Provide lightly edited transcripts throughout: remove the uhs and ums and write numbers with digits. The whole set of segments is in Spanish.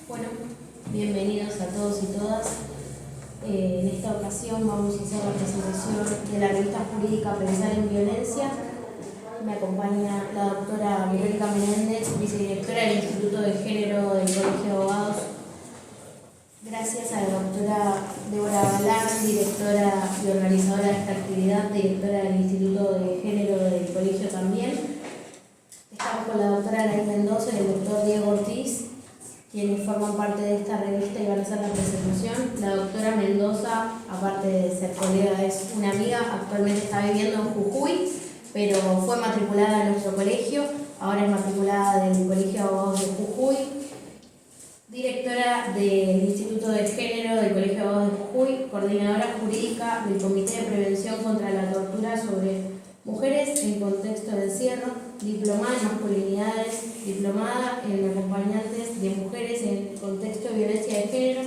Bueno, bienvenidos a todos y todas. En esta ocasión vamos a hacer la presentación de la revista jurídica Pensar en Violencia. Me acompaña la doctora Verónica Menéndez, vicedirectora del Instituto de Género del Colegio de Abogados. Gracias a la doctora Débora Galán, directora y organizadora de esta actividad, directora del Instituto de Género del Colegio también. Estamos con la doctora Anaí Mendoza y el doctor Diego Ortiz, quienes forman parte de esta revista y van a hacer la presentación. La doctora Mendoza, aparte de ser colega, es una amiga, actualmente está viviendo en Jujuy, pero fue matriculada en nuestro colegio, ahora es matriculada del Colegio de Abogados de Jujuy, directora del Instituto de Género del Colegio de Abogados de Jujuy, coordinadora jurídica del Comité de Prevención contra la Tortura sobre Mujeres en Contexto de Encierro, diplomada en masculinidades, diplomada en acompañantes de mujeres en contexto de violencia de género,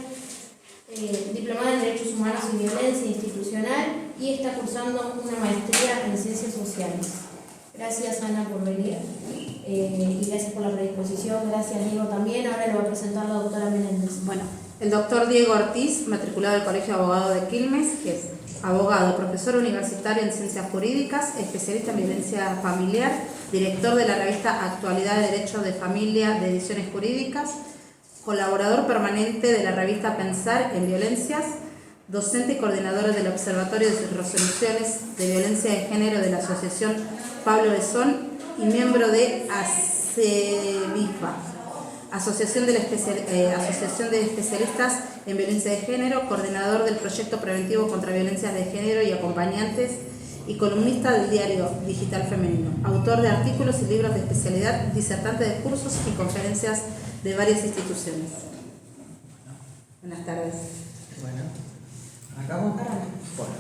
diplomada en Derechos Humanos y Violencia Institucional y está cursando una maestría en Ciencias Sociales. Gracias, Ana, por venir y gracias por la predisposición. Gracias, Diego, también. Ahora le voy a presentar a la doctora Menéndez. Bueno, el doctor Diego Ortiz, matriculado del Colegio de Abogados de Quilmes, que es abogado, profesor universitario en Ciencias Jurídicas, especialista en violencia familiar, director de la revista Actualidad de Derecho de Familia de Ediciones Jurídicas, colaborador permanente de la revista Pensar en Violencias, docente y coordinador del Observatorio de Resoluciones de Violencia de Género de la Asociación Pablo Besón y miembro de ACEVIFA, Asociación de Especialistas en Violencia de Género, coordinador del Proyecto Preventivo contra Violencias de Género y acompañantes y columnista del diario Digital Femenino, autor de artículos y libros de especialidad, disertante de cursos y conferencias de varias instituciones. Buenas tardes. Bueno, ¿acabamos? Bueno.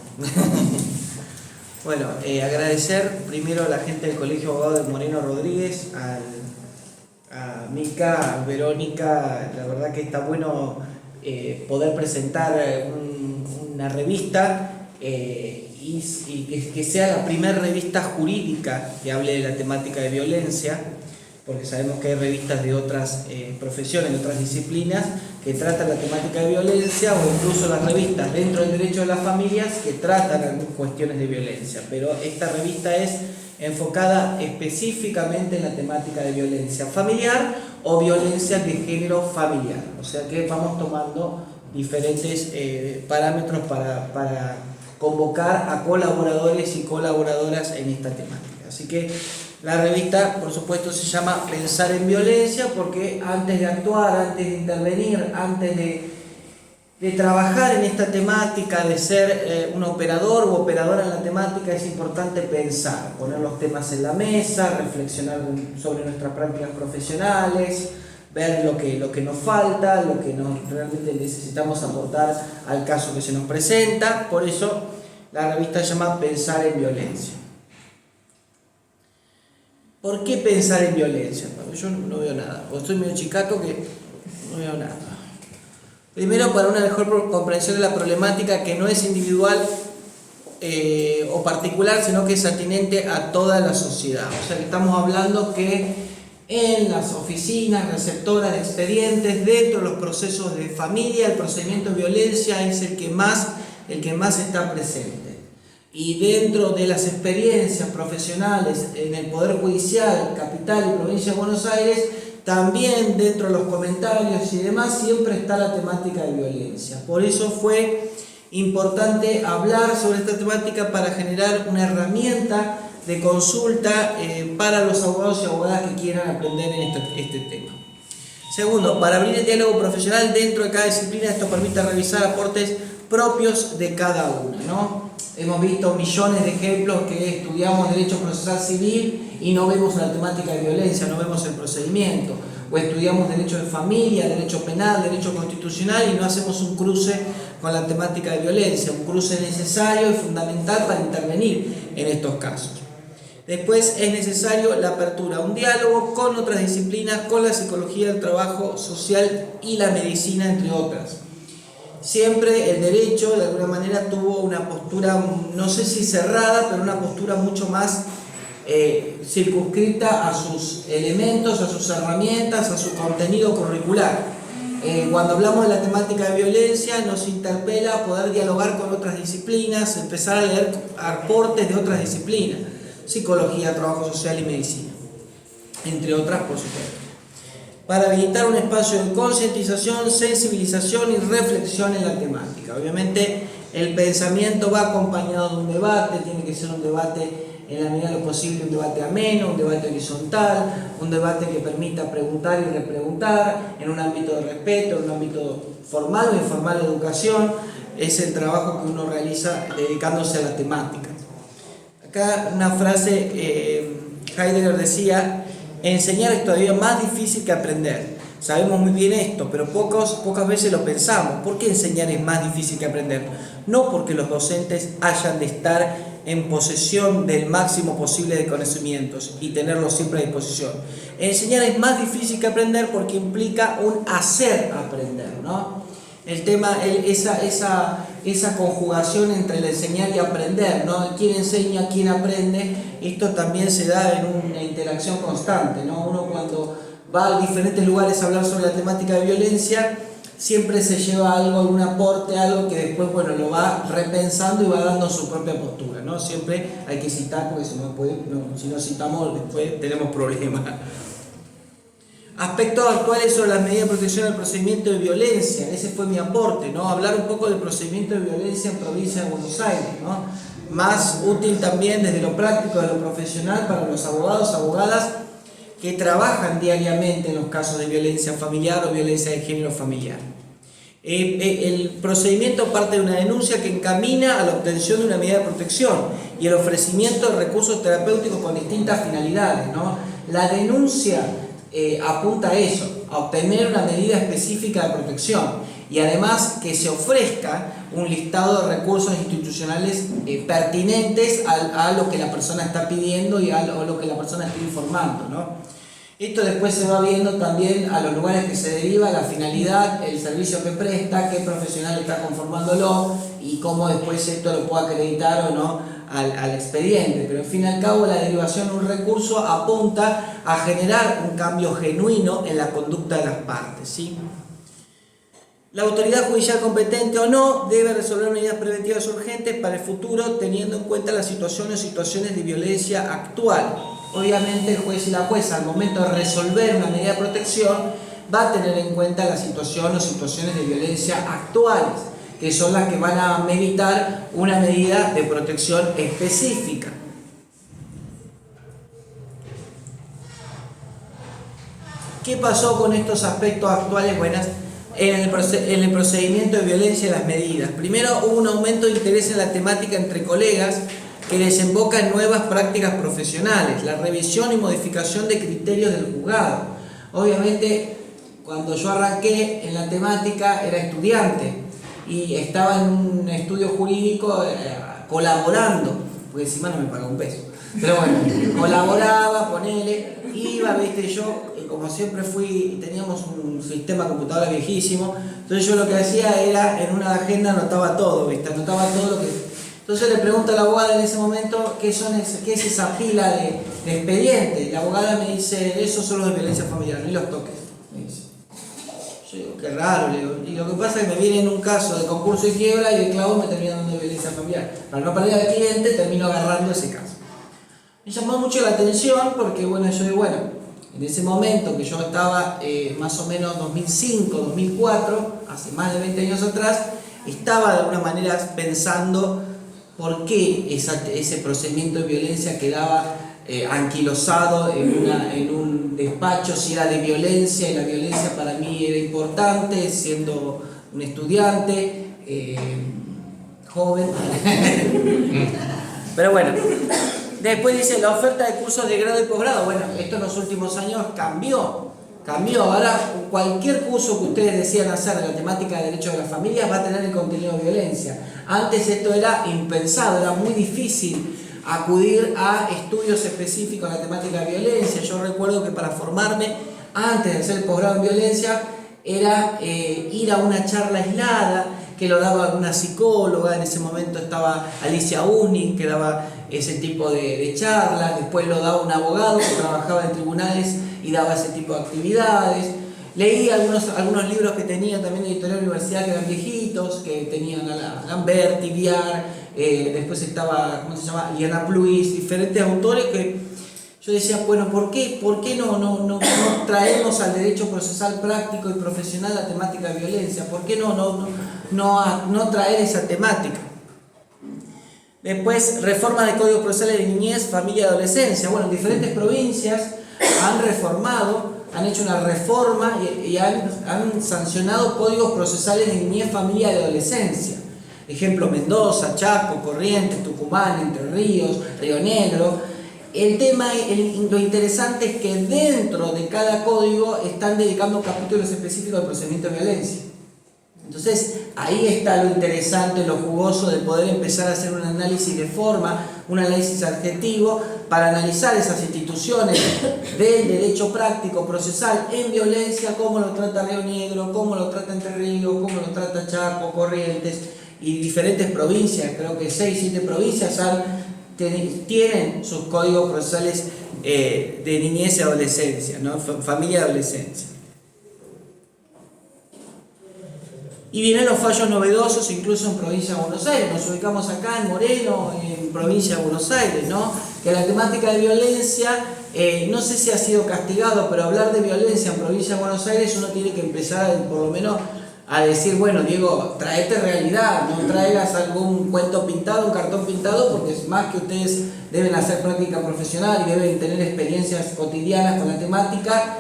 Bueno, agradecer primero a la gente del Colegio Abogado de Moreno Rodríguez, a Mica, a Verónica. La verdad que está bueno poder presentar una revista y que sea la primera revista jurídica que hable de la temática de violencia, porque sabemos que hay revistas de otras profesiones, de otras disciplinas, que tratan la temática de violencia, o incluso las revistas dentro del derecho de las familias que tratan algunas cuestiones de violencia, pero esta revista es enfocada específicamente en la temática de violencia familiar o violencia de género familiar, o sea que vamos tomando diferentes parámetros para convocar a colaboradores y colaboradoras en esta temática. Así que la revista, por supuesto, se llama Pensar en Violencia porque antes de actuar, antes de intervenir, antes de trabajar en esta temática, de ser un operador o operadora en la temática, es importante pensar, poner los temas en la mesa, reflexionar sobre nuestras prácticas profesionales, ver lo que nos falta, lo que realmente necesitamos aportar al caso que se nos presenta. Por eso la revista se llama Pensar en Violencia. ¿Por qué pensar en violencia? Bueno, yo no veo nada, o estoy medio chicato que no veo nada. Primero, para una mejor comprensión de la problemática que no es individual o particular, sino que es atinente a toda la sociedad. O sea que estamos hablando que en las oficinas receptoras de expedientes, dentro de los procesos de familia, el procedimiento de violencia es el que más está presente. Y dentro de las experiencias profesionales en el Poder Judicial, Capital y Provincia de Buenos Aires, también dentro de los comentarios y demás, siempre está la temática de violencia. Por eso fue importante hablar sobre esta temática para generar una herramienta de consulta para los abogados y abogadas que quieran aprender en este tema. Segundo, para abrir el diálogo profesional dentro de cada disciplina, esto permite revisar aportes propios de cada una, ¿no? Hemos visto millones de ejemplos que estudiamos Derecho Procesal Civil y no vemos la temática de violencia, no vemos el procedimiento. O estudiamos Derecho de Familia, Derecho Penal, Derecho Constitucional y no hacemos un cruce con la temática de violencia, un cruce necesario y fundamental para intervenir en estos casos. Después es necesario la apertura a un diálogo con otras disciplinas, con la psicología, el trabajo social y la medicina, entre otras. Siempre el derecho de alguna manera tuvo una postura, no sé si cerrada, pero una postura mucho más circunscrita a sus elementos, a sus herramientas, a su contenido curricular. Cuando hablamos de la temática de violencia, nos interpela a poder dialogar con otras disciplinas, empezar a leer aportes de otras disciplinas, psicología, trabajo social y medicina, entre otras, por supuesto, para habilitar un espacio de concientización, sensibilización y reflexión en la temática. Obviamente, el pensamiento va acompañado de un debate, tiene que ser un debate en la medida de lo posible, un debate ameno, un debate horizontal, un debate que permita preguntar y repreguntar en un ámbito de respeto, en un ámbito formal o informal de educación. Es el trabajo que uno realiza dedicándose a la temática. Acá una frase, Heidegger decía: enseñar es todavía más difícil que aprender. Sabemos muy bien esto, pero pocas veces lo pensamos. ¿Por qué enseñar es más difícil que aprender? No porque los docentes hayan de estar en posesión del máximo posible de conocimientos y tenerlos siempre a disposición. Enseñar es más difícil que aprender porque implica un hacer aprender, ¿no? El tema, esa conjugación entre el enseñar y aprender, ¿no? Quién enseña, quién aprende, esto también se da en una interacción constante, ¿no? Uno cuando va a diferentes lugares a hablar sobre la temática de violencia, siempre se lleva algo, algún aporte, algo que después, bueno, lo va repensando y va dando su propia postura, ¿no? Siempre hay que citar, porque si no citamos después tenemos problemas. Aspectos actuales sobre las medidas de protección del procedimiento de violencia, ese fue mi aporte, ¿no? Hablar un poco del procedimiento de violencia en provincia de Buenos Aires, ¿no? Más útil también desde lo práctico, de lo profesional, para los abogados, abogadas que trabajan diariamente en los casos de violencia familiar o violencia de género familiar. El procedimiento parte de una denuncia que encamina a la obtención de una medida de protección y el ofrecimiento de recursos terapéuticos con distintas finalidades, ¿no? La denuncia apunta a eso, a obtener una medida específica de protección y además que se ofrezca un listado de recursos institucionales pertinentes a lo que la persona está pidiendo y a lo que la persona está informando, ¿no? Esto después se va viendo también a los lugares que se deriva, la finalidad, el servicio que presta, qué profesional está conformándolo y cómo después esto lo puede acreditar o no al expediente. Pero al fin y al cabo la derivación de un recurso apunta a generar un cambio genuino en la conducta de las partes, ¿sí? La autoridad judicial competente o no debe resolver medidas preventivas urgentes para el futuro teniendo en cuenta las situaciones de violencia actual. Obviamente el juez y la jueza al momento de resolver una medida de protección va a tener en cuenta la situación o situaciones de violencia actuales, que son las que van a meritar una medida de protección específica. ¿Qué pasó con estos aspectos actuales? Buenas. En el procedimiento de violencia y las medidas. Primero, hubo un aumento de interés en la temática entre colegas que desemboca en nuevas prácticas profesionales, la revisión y modificación de criterios del juzgado. Obviamente, cuando yo arranqué en la temática era estudiante y estaba en un estudio jurídico colaborando, porque encima no me pagaba un peso. Pero bueno, colaboraba, ponele, iba, viste, yo, como siempre teníamos un sistema de computadora viejísimo, entonces yo lo que hacía era, en una agenda anotaba todo, viste, anotaba todo lo que... Entonces le pregunto a la abogada en ese momento qué es esa pila de expedientes. Y la abogada me dice, esos son los de violencia familiar, ni los toques, me dice. Yo digo, qué raro, le digo. Y lo que pasa es que me viene en un caso de concurso y quiebra y el clavo me termina dando de violencia familiar. Para no perder al cliente, termino agarrando ese caso. Me llamó mucho la atención porque, bueno, yo digo, bueno, en ese momento que yo estaba más o menos 2005, 2004, hace más de 20 años atrás, estaba de alguna manera pensando por qué ese procedimiento de violencia quedaba anquilosado en un despacho, si era de violencia, y la violencia para mí era importante, siendo un estudiante, joven. Pero bueno, después dice la oferta de cursos de grado y posgrado. Bueno, esto en los últimos años cambió. Ahora cualquier curso que ustedes decían hacer de la temática de derechos de las familias va a tener el contenido de violencia. Antes esto era impensado, era muy difícil acudir a estudios específicos en la temática de violencia. Yo recuerdo que para formarme, antes de hacer el posgrado en violencia, era ir a una charla aislada que lo daba una psicóloga. En ese momento estaba Alicia Uni, que daba ese tipo de charlas. Después lo daba un abogado que trabajaba en tribunales y daba ese tipo de actividades. Leí algunos libros que tenían también de Editorial Universidad, que eran viejitos, que tenían a Lamberti, Viar, después estaba, ¿cómo se llama?, Liana Pluis, diferentes autores que yo decía, bueno, ¿por qué no traemos al derecho procesal práctico y profesional la temática de violencia? ¿Por qué no traer esa temática? Después, reforma de códigos procesales de niñez, familia y adolescencia. Bueno, en diferentes provincias han reformado, han hecho una reforma y han sancionado códigos procesales de niñez, familia y adolescencia. Ejemplo, Mendoza, Chaco, Corrientes, Tucumán, Entre Ríos, Río Negro. El tema, lo interesante es que dentro de cada código están dedicando capítulos específicos al procedimiento de violencia. Entonces, ahí está lo interesante, lo jugoso de poder empezar a hacer un análisis de forma, un análisis adjetivo, para analizar esas instituciones del derecho práctico procesal en violencia, cómo lo trata Río Negro, cómo lo trata Entre Ríos, cómo lo trata Chaco, Corrientes y diferentes provincias, creo que 6, 7 provincias tienen sus códigos procesales de niñez y adolescencia, ¿no? Familia y adolescencia. Y vienen los fallos novedosos, incluso en provincia de Buenos Aires. Nos ubicamos acá en Moreno, en provincia de Buenos Aires, ¿no? Que la temática de violencia, no sé si ha sido castigado, pero hablar de violencia en provincia de Buenos Aires uno tiene que empezar por lo menos a decir, bueno, Diego, traete realidad, no traigas algún cuento pintado, un cartón pintado, porque es más que ustedes deben hacer práctica profesional y deben tener experiencias cotidianas con la temática.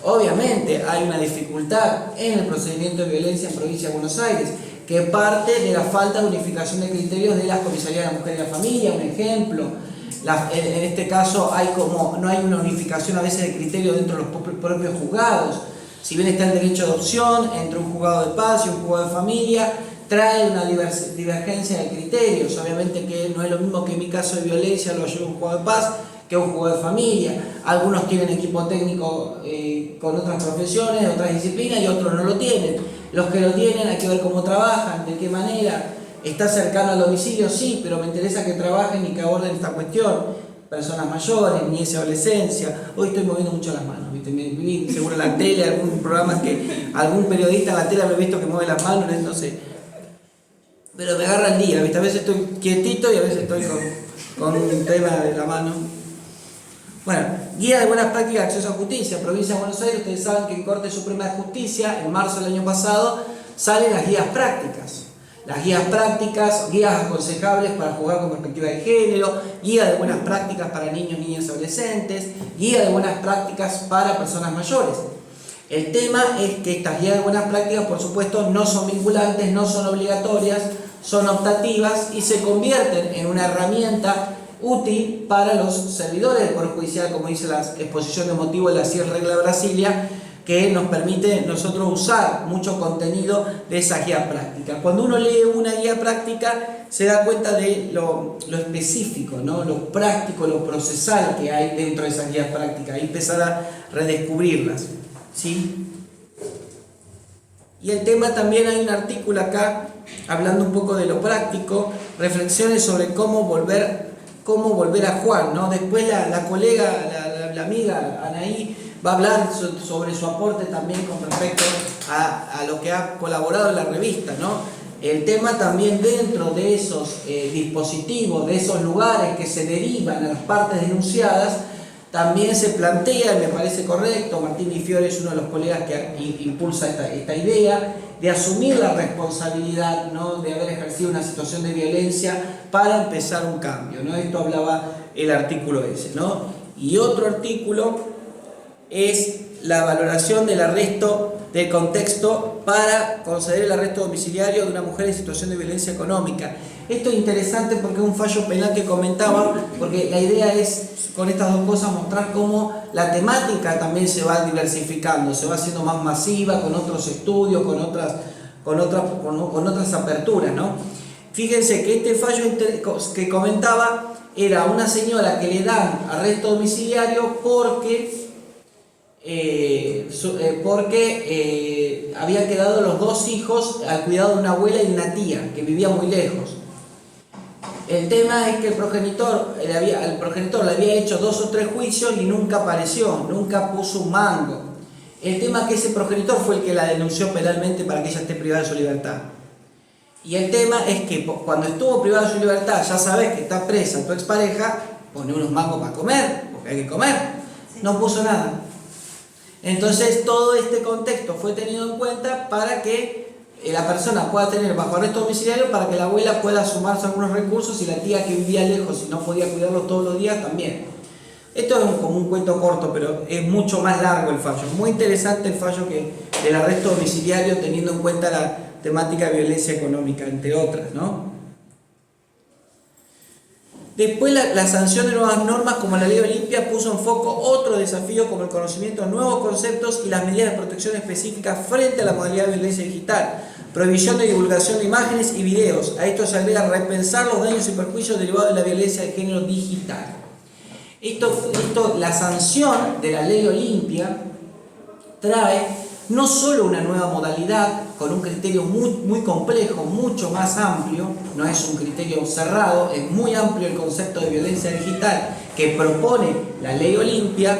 Obviamente hay una dificultad en el procedimiento de violencia en provincia de Buenos Aires, que parte de la falta de unificación de criterios de las comisarías de la mujer y la familia, un ejemplo. En este caso no hay una unificación a veces de criterios dentro de los propios juzgados. Si bien está el derecho de opción entre un juzgado de paz y un juzgado de familia, trae una divergencia de criterios. Obviamente que no es lo mismo que en mi caso de violencia lo lleve un juzgado de paz que un juzgado de familia. Algunos tienen equipo técnico con otras profesiones, otras disciplinas, y otros no lo tienen. Los que lo tienen hay que ver cómo trabajan, de qué manera. ¿Está cercano al domicilio? Sí, pero me interesa que trabajen y que aborden esta cuestión. Personas mayores, niñez y adolescencia. Hoy estoy moviendo mucho las manos, ¿viste? Me vi seguro en la tele, algún programa que algún periodista en la tele habrá visto que mueve las manos, no sé. Pero me agarra el día, ¿viste? A veces estoy quietito y a veces estoy con un tema de la mano. Bueno, guía de buenas prácticas de acceso a justicia, provincia de Buenos Aires. Ustedes saben que en Corte Suprema de Justicia, en marzo del año pasado, salen las guías prácticas. Las guías prácticas, guías aconsejables para juzgar con perspectiva de género, guía de buenas prácticas para niños, niñas y adolescentes, guía de buenas prácticas para personas mayores. El tema es que estas guías de buenas prácticas, por supuesto, no son vinculantes, no son obligatorias, son optativas y se convierten en una herramienta útil para los servidores del Poder Judicial, como dice la exposición de motivos de la CIEL Regla Brasilia, que nos permite nosotros usar mucho contenido de esa guía práctica. Cuando uno lee una guía práctica se da cuenta de lo específico, ¿no? Lo práctico, lo procesal que hay dentro de esas guías prácticas y empezar a redescubrirlas, ¿sí? Y el tema también, hay un artículo acá hablando un poco de lo práctico, reflexiones sobre cómo volver a Juan, ¿no? Después la colega, la amiga Anaí va a hablar sobre su aporte también con respecto a lo que ha colaborado en la revista, ¿no? El tema también dentro de esos dispositivos, de esos lugares que se derivan a las partes denunciadas, también se plantea, y me parece correcto, Martín Di Fiore es uno de los colegas que impulsa esta idea, de asumir la responsabilidad, ¿no? De haber ejercido una situación de violencia para empezar un cambio, ¿no? Esto hablaba el artículo ese, ¿no? Y otro artículo es la valoración del arresto del contexto para conceder el arresto domiciliario de una mujer en situación de violencia económica. Esto es interesante porque es un fallo penal que comentaba, porque la idea es con estas dos cosas mostrar cómo la temática también se va diversificando, se va haciendo más masiva, con otros estudios, con otras aperturas, ¿no? Fíjense que este fallo que comentaba era una señora que le dan arresto domiciliario porque había quedado los dos hijos al cuidado de una abuela y una tía que vivía muy lejos. El tema es que el progenitor le había hecho 2 o 3 juicios y nunca apareció, nunca puso un mango. El tema que ese progenitor fue el que la denunció penalmente para que ella esté privada de su libertad. Y el tema es que cuando estuvo privada de su libertad, ya sabes que está presa tu expareja, pone unos mangos para comer, porque hay que comer. No puso nada. Entonces todo este contexto fue tenido en cuenta para que la persona pueda tener bajo arresto domiciliario, para que la abuela pueda sumarse a algunos recursos y la tía que vivía lejos y no podía cuidarlo todos los días también. Esto es como un cuento corto, pero es mucho más largo el fallo. Muy interesante el fallo del arresto domiciliario, teniendo en cuenta la temática de violencia económica, entre otras, ¿no? Después la sanción de nuevas normas como la Ley Olimpia puso en foco otro desafío como el conocimiento de nuevos conceptos y las medidas de protección específicas frente a la modalidad de violencia digital, prohibición de divulgación de imágenes y videos. A esto se agrega repensar los daños y perjuicios derivados de la violencia de género digital. La sanción de la Ley Olimpia trae no solo una nueva modalidad con un criterio muy complejo, mucho más amplio, no es un criterio cerrado, es muy amplio el concepto de violencia digital que propone la Ley Olimpia,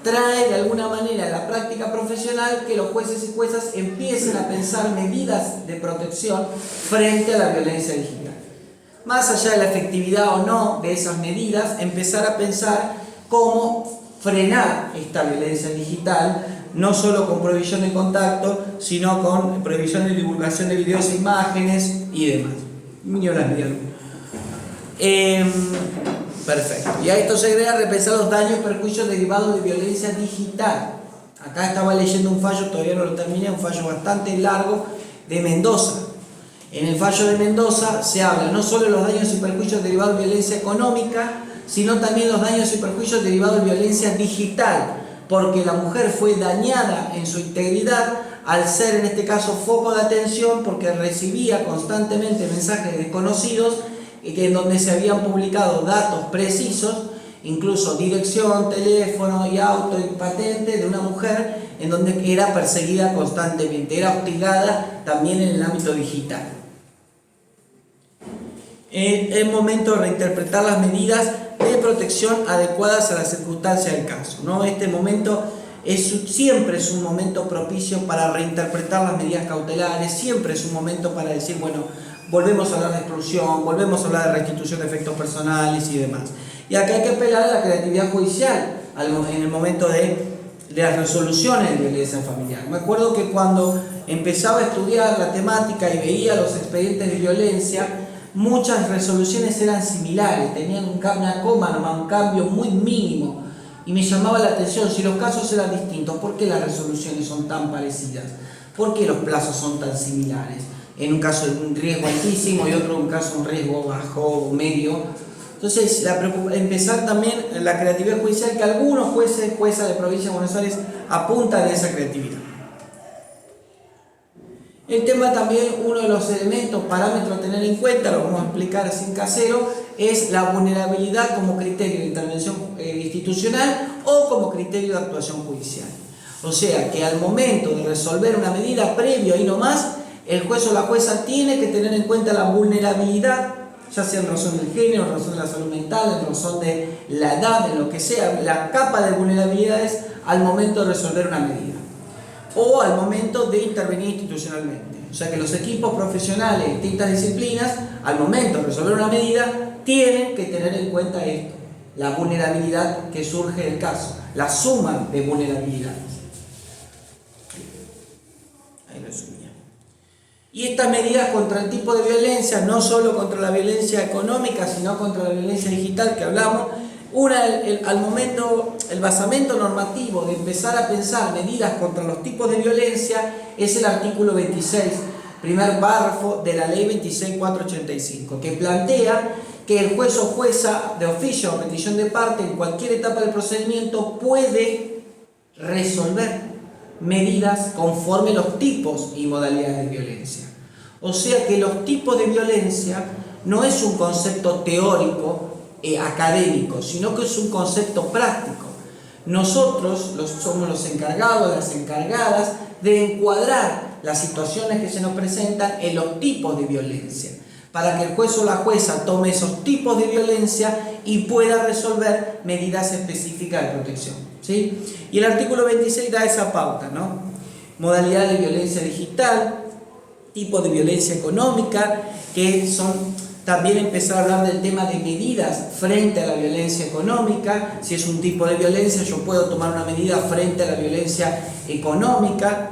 trae de alguna manera a la práctica profesional que los jueces y juezas empiecen a pensar medidas de protección frente a la violencia digital. Más allá de la efectividad o no de esas medidas, empezar a pensar cómo frenar esta violencia digital, no solo con prohibición de contacto, sino con prohibición de divulgación de videos e imágenes y demás. Perfecto. Y a esto se agrega repensar los daños y perjuicios derivados de violencia digital. Acá estaba leyendo un fallo, todavía no lo terminé, un fallo bastante largo de Mendoza. En el fallo de Mendoza se habla no solo de los daños y perjuicios derivados de violencia económica, sino también los daños y perjuicios derivados de violencia digital, porque la mujer fue dañada en su integridad al ser en este caso foco de atención, porque recibía constantemente mensajes desconocidos en donde se habían publicado datos precisos, incluso dirección, teléfono y auto y patente de una mujer en donde era perseguida constantemente, era hostigada también en el ámbito digital. Es momento de reinterpretar las medidas de protección adecuadas a las circunstancias del caso, ¿no? Este momento siempre es un momento propicio para reinterpretar las medidas cautelares, siempre es un momento para decir, bueno, volvemos a hablar de exclusión, volvemos a hablar de restitución de efectos personales y demás. Y acá hay que apelar a la creatividad judicial en el momento de las resoluciones de violencia familiar. Me acuerdo que cuando empezaba a estudiar la temática y veía los expedientes de violencia, muchas resoluciones eran similares, tenían una coma nomás, un cambio muy mínimo, y me llamaba la atención, si los casos eran distintos, ¿por qué las resoluciones son tan parecidas? ¿Por qué los plazos son tan similares? En un caso un riesgo altísimo y otro un caso un riesgo bajo o medio. Entonces, empezar también la creatividad judicial, que algunos jueces, juezas de provincia de Buenos Aires apuntan a esa creatividad. El tema también, uno de los elementos, parámetros a tener en cuenta, lo vamos a explicar así en casero, es la vulnerabilidad como criterio de intervención institucional o como criterio de actuación judicial. O sea, que al momento de resolver una medida previo ahí nomás, el juez o la jueza tiene que tener en cuenta la vulnerabilidad, ya sea en razón del género, en razón de la salud mental, en razón de la edad, en lo que sea, la capa de vulnerabilidades al momento de resolver una medida o al momento de intervenir institucionalmente. O sea que los equipos profesionales de distintas disciplinas, al momento de resolver una medida, tienen que tener en cuenta esto, la vulnerabilidad que surge del caso, la suma de vulnerabilidades. Ahí resumía. Y estas medidas contra el tipo de violencia, no solo contra la violencia económica, sino contra la violencia digital que hablamos, el basamento normativo de empezar a pensar medidas contra los tipos de violencia es el artículo 26, primer párrafo de la ley 26.485, que plantea que el juez o jueza de oficio o petición de parte en cualquier etapa del procedimiento puede resolver medidas conforme los tipos y modalidades de violencia. O sea que los tipos de violencia no es un concepto teórico académico, sino que es un concepto práctico. Nosotros somos los encargados, las encargadas de encuadrar las situaciones que se nos presentan en los tipos de violencia, para que el juez o la jueza tome esos tipos de violencia y pueda resolver medidas específicas de protección. ¿sí? Y el artículo 26 da esa pauta, ¿no? Modalidad de violencia digital, tipo de violencia económica, que son también empezar a hablar del tema de medidas frente a la violencia económica. Si es un tipo de violencia, yo puedo tomar una medida frente a la violencia económica.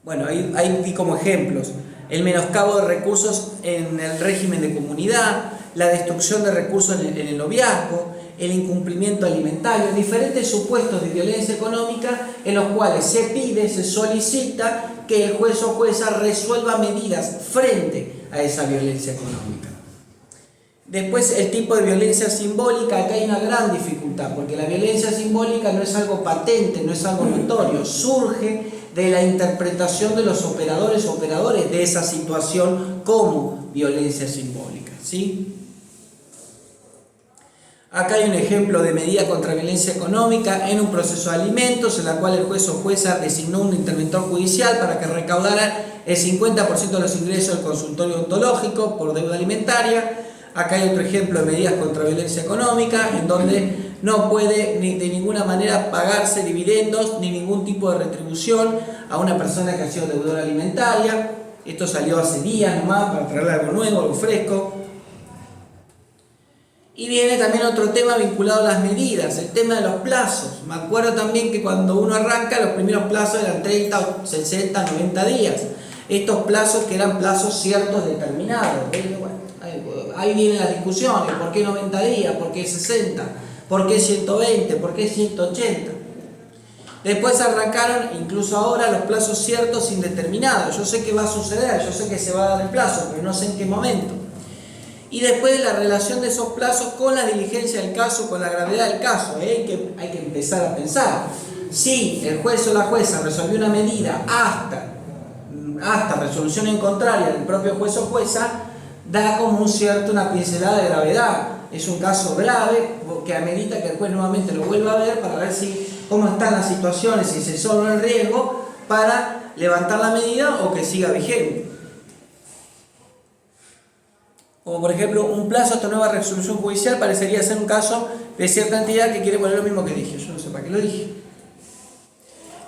Bueno, ahí di como ejemplos: el menoscabo de recursos en el régimen de comunidad, la destrucción de recursos en el noviazgo, el incumplimiento alimentario, diferentes supuestos de violencia económica en los cuales se pide, se solicita que el juez o jueza resuelva medidas frente a esa violencia económica. Después, el tipo de violencia simbólica. Acá hay una gran dificultad, porque la violencia simbólica no es algo patente, no es algo notorio, surge de la interpretación de los operadores de esa situación como violencia simbólica, ¿sí? Acá hay un ejemplo de medida contra violencia económica en un proceso de alimentos, en la cual el juez o jueza designó un interventor judicial para que recaudara el 50% de los ingresos del consultorio odontológico por deuda alimentaria. Acá hay otro ejemplo de medidas contra violencia económica, en donde no puede de ninguna manera pagarse dividendos ni ningún tipo de retribución a una persona que ha sido deudora alimentaria. Esto salió hace días nomás, para traerle algo nuevo, algo fresco. Y viene también otro tema vinculado a las medidas, el tema de los plazos. Me acuerdo también que cuando uno arranca, los primeros plazos eran 30, 60, 90 días. Estos plazos que eran plazos ciertos determinados. Bueno, ahí vienen las discusiones: ¿por qué 90 días? ¿Por qué 60? ¿Por qué 120? ¿Por qué 180? Después arrancaron, incluso ahora, los plazos ciertos indeterminados. Yo sé que va a suceder, yo sé que se va a dar el plazo, pero no sé en qué momento. Y después la relación de esos plazos con la diligencia del caso, con la gravedad del caso. Hay que empezar a pensar. Si el juez o la jueza resolvió una medida hasta resolución en contraria del propio juez o jueza, da como una pincelada de gravedad. Es un caso grave que amerita que el juez nuevamente lo vuelva a ver para ver cómo están las situaciones, si se sobra el riesgo para levantar la medida o que siga vigente. Como por ejemplo, un plazo hasta nueva resolución judicial parecería ser un caso de cierta entidad que quiere poner lo mismo que dije. Yo no sé para qué lo dije.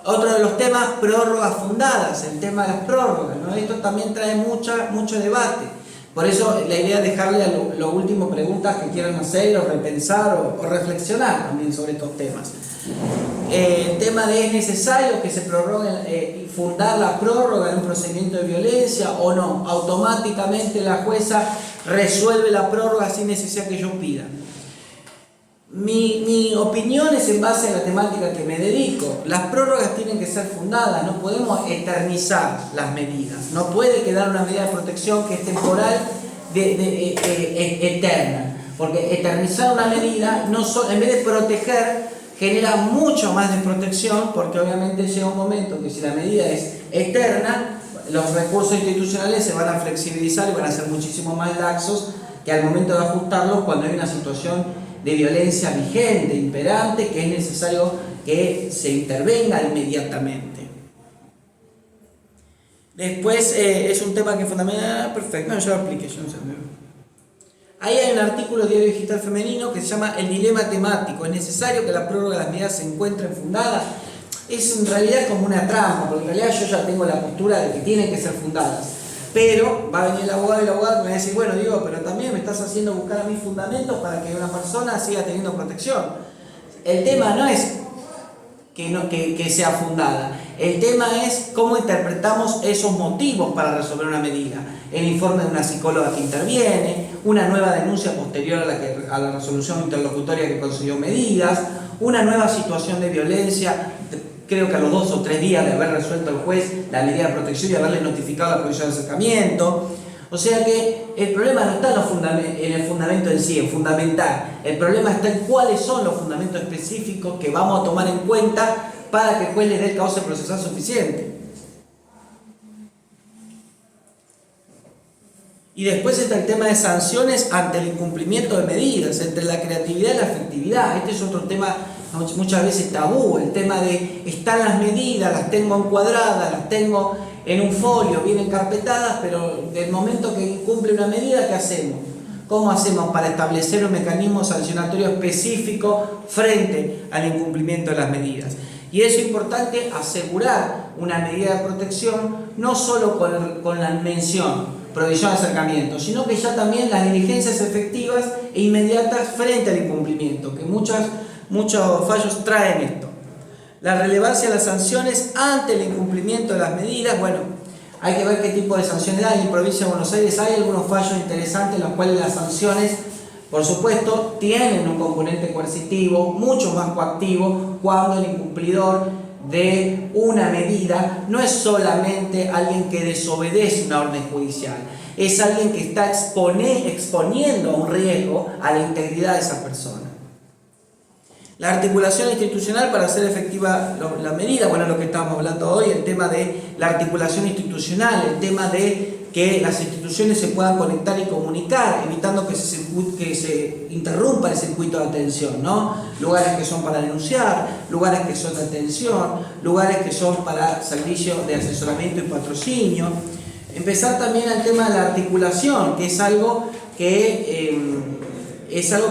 Otro de los temas, prórrogas fundadas, el tema de las prórrogas, ¿no? Esto también trae mucho debate. Por eso la idea es dejarle a lo último preguntas que quieran hacer o repensar o reflexionar también sobre estos temas. El tema de ¿es necesario que se prorrogue fundar la prórroga en un procedimiento de violencia o no? Automáticamente la jueza resuelve la prórroga sin necesidad que yo pida. Mi opinión es en base a la temática que me dedico. Las prórrogas tienen que ser fundadas, no podemos eternizar las medidas. No puede quedar una medida de protección que es temporal eterna. Porque eternizar una medida, en vez de proteger, genera mucho más desprotección, porque obviamente llega un momento que si la medida es eterna, los recursos institucionales se van a flexibilizar y van a ser muchísimo más laxos que al momento de ajustarlos cuando hay una situación de violencia vigente, imperante, que es necesario que se intervenga inmediatamente. Después es un tema que es fundamental. Perfecto, no, yo lo expliqué, yo no sé. Ahí hay un artículo de Diario Digital Femenino que se llama El dilema temático. ¿Es necesario que la prórroga de las medidas se encuentren fundadas? Es en realidad como una trampa, porque en realidad yo ya tengo la postura de que tienen que ser fundadas. Pero va a venir el abogado y la abogada me va a decir: bueno, digo, pero también me estás haciendo buscar a mí fundamentos para que una persona siga teniendo protección. El tema no es que sea fundada. El tema es cómo interpretamos esos motivos para resolver una medida. El informe de una psicóloga que interviene, una nueva denuncia posterior a la resolución interlocutoria que concedió medidas, una nueva situación de violencia, creo que a los 2 o 3 días de haber resuelto el juez la medida de protección y haberle notificado la prohibición de acercamiento. O sea que el problema no está en el fundamento en sí, en fundamentar. El problema está en cuáles son los fundamentos específicos que vamos a tomar en cuenta para que el juez les dé el cauce procesal suficiente. Y después está el tema de sanciones ante el incumplimiento de medidas, entre la creatividad y la efectividad. Este es otro tema muchas veces tabú, el tema de están las medidas, las tengo encuadradas, las tengo en un folio, bien encarpetadas, pero del momento que incumple una medida, ¿qué hacemos? ¿Cómo hacemos para establecer un mecanismo sancionatorio específico frente al incumplimiento de las medidas? Y es importante asegurar una medida de protección no solo con la mención, provisión de acercamiento, sino que ya también las diligencias efectivas e inmediatas frente al incumplimiento, que muchos fallos traen esto. La relevancia de las sanciones ante el incumplimiento de las medidas, bueno, hay que ver qué tipo de sanciones hay. En Provincia de Buenos Aires hay algunos fallos interesantes en los cuales las sanciones, por supuesto, tienen un componente coercitivo, mucho más coactivo, cuando el incumplidor de una medida no es solamente alguien que desobedece una orden judicial, es alguien que está exponiendo un riesgo a la integridad de esa persona. La articulación institucional para hacer efectiva la medida, bueno, lo que estamos hablando hoy, el tema de la articulación institucional, el tema de que las instituciones se puedan conectar y comunicar, evitando que se interrumpa el circuito de atención, ¿no? Lugares que son para denunciar, lugares que son de atención, lugares que son para servicio de asesoramiento y patrocinio. Empezar también al tema de la articulación, que es algo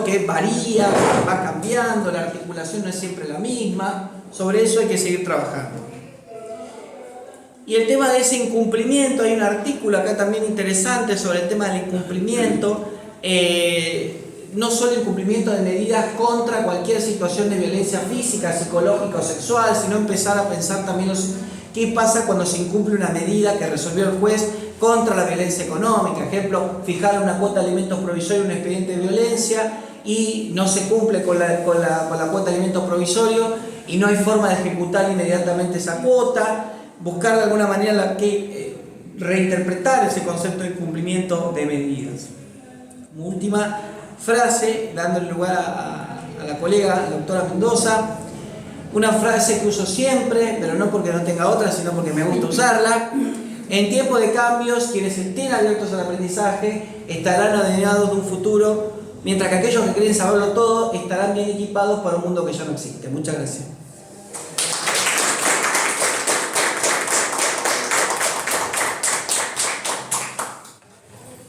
que varía, va cambiando, la articulación no es siempre la misma, sobre eso hay que seguir trabajando. Y el tema de ese incumplimiento, hay un artículo acá también interesante sobre el tema del incumplimiento, no solo incumplimiento de medidas contra cualquier situación de violencia física, psicológica o sexual, sino empezar a pensar también qué pasa cuando se incumple una medida que resolvió el juez contra la violencia económica. Ejemplo, fijar una cuota de alimentos provisoria en un expediente de violencia y no se cumple con la cuota de alimentos provisorios y no hay forma de ejecutar inmediatamente esa cuota. Buscar de alguna manera reinterpretar ese concepto de incumplimiento de medidas. Como última frase, dándole lugar a la colega, la doctora Mendoza, una frase que uso siempre, pero no porque no tenga otra, sino porque me gusta usarla. En tiempos de cambios, quienes estén abiertos al aprendizaje estarán ordenados de un futuro, mientras que aquellos que quieren saberlo todo estarán bien equipados para un mundo que ya no existe. Muchas gracias.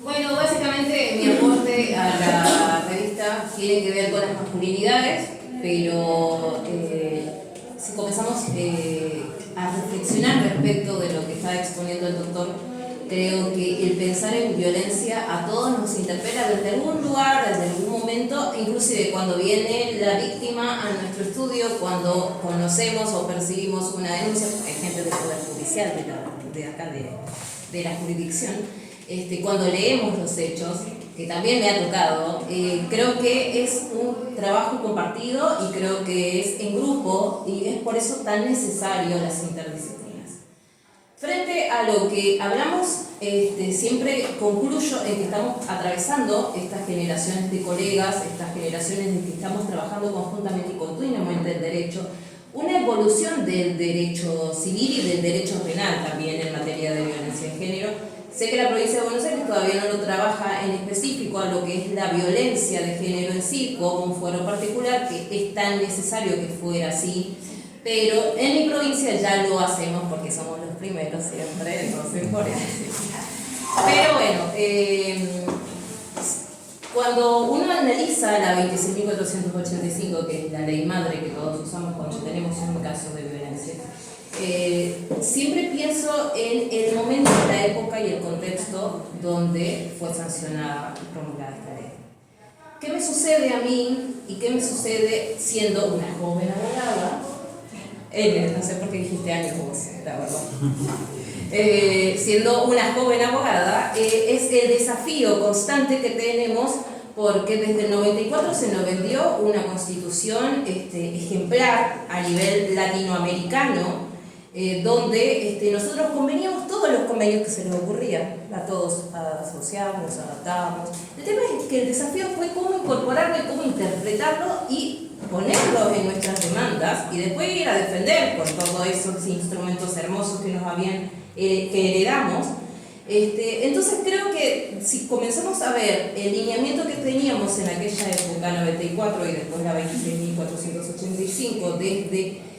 Bueno, básicamente mi aporte a la revista tiene que ver con las masculinidades, pero si comenzamos a reflexionar respecto de lo que está exponiendo el doctor, creo que el pensar en violencia a todos nos interpela desde algún lugar, desde algún momento, inclusive cuando viene la víctima a nuestro estudio, cuando conocemos o percibimos una denuncia, hay gente del Poder Judicial de acá de la jurisdicción, cuando leemos los hechos, que también me ha tocado, creo que es un trabajo compartido y creo que es en grupo y es por eso tan necesario las interdisciplinas. Frente a lo que hablamos, siempre concluyo en que estamos atravesando estas generaciones de colegas, estas generaciones en que estamos trabajando conjuntamente y continuamente el derecho, una evolución del derecho civil y del derecho penal también en materia de violencia de género. Sé que la provincia de Buenos Aires todavía no lo trabaja en específico a lo que es la violencia de género en sí, como un fuero particular, que es tan necesario que fuera así, pero en mi provincia ya lo hacemos porque somos los primeros siempre, entonces por eso. Pero bueno, cuando uno analiza la 26.485, que es la ley madre que todos usamos cuando tenemos un caso de violencia, siempre pienso en el momento, la época y el contexto donde fue sancionada y promulgada esta ley. ¿Qué me sucede a mí y qué me sucede siendo una joven abogada? No sé por qué dijiste años vos, la verdad. Siendo una joven abogada, es el desafío constante que tenemos porque desde el 94 se nos vendió una constitución ejemplar a nivel latinoamericano, donde nosotros conveníamos todos los convenios que se nos ocurrían, a todos asociamos, nos adaptábamos. El tema es que el desafío fue cómo incorporarlo y cómo interpretarlo y ponerlo en nuestras demandas y después ir a defender con todos esos instrumentos hermosos que nos habían, que heredamos. Entonces creo que si comenzamos a ver el lineamiento que teníamos en aquella época, 94 y después la 26.485, desde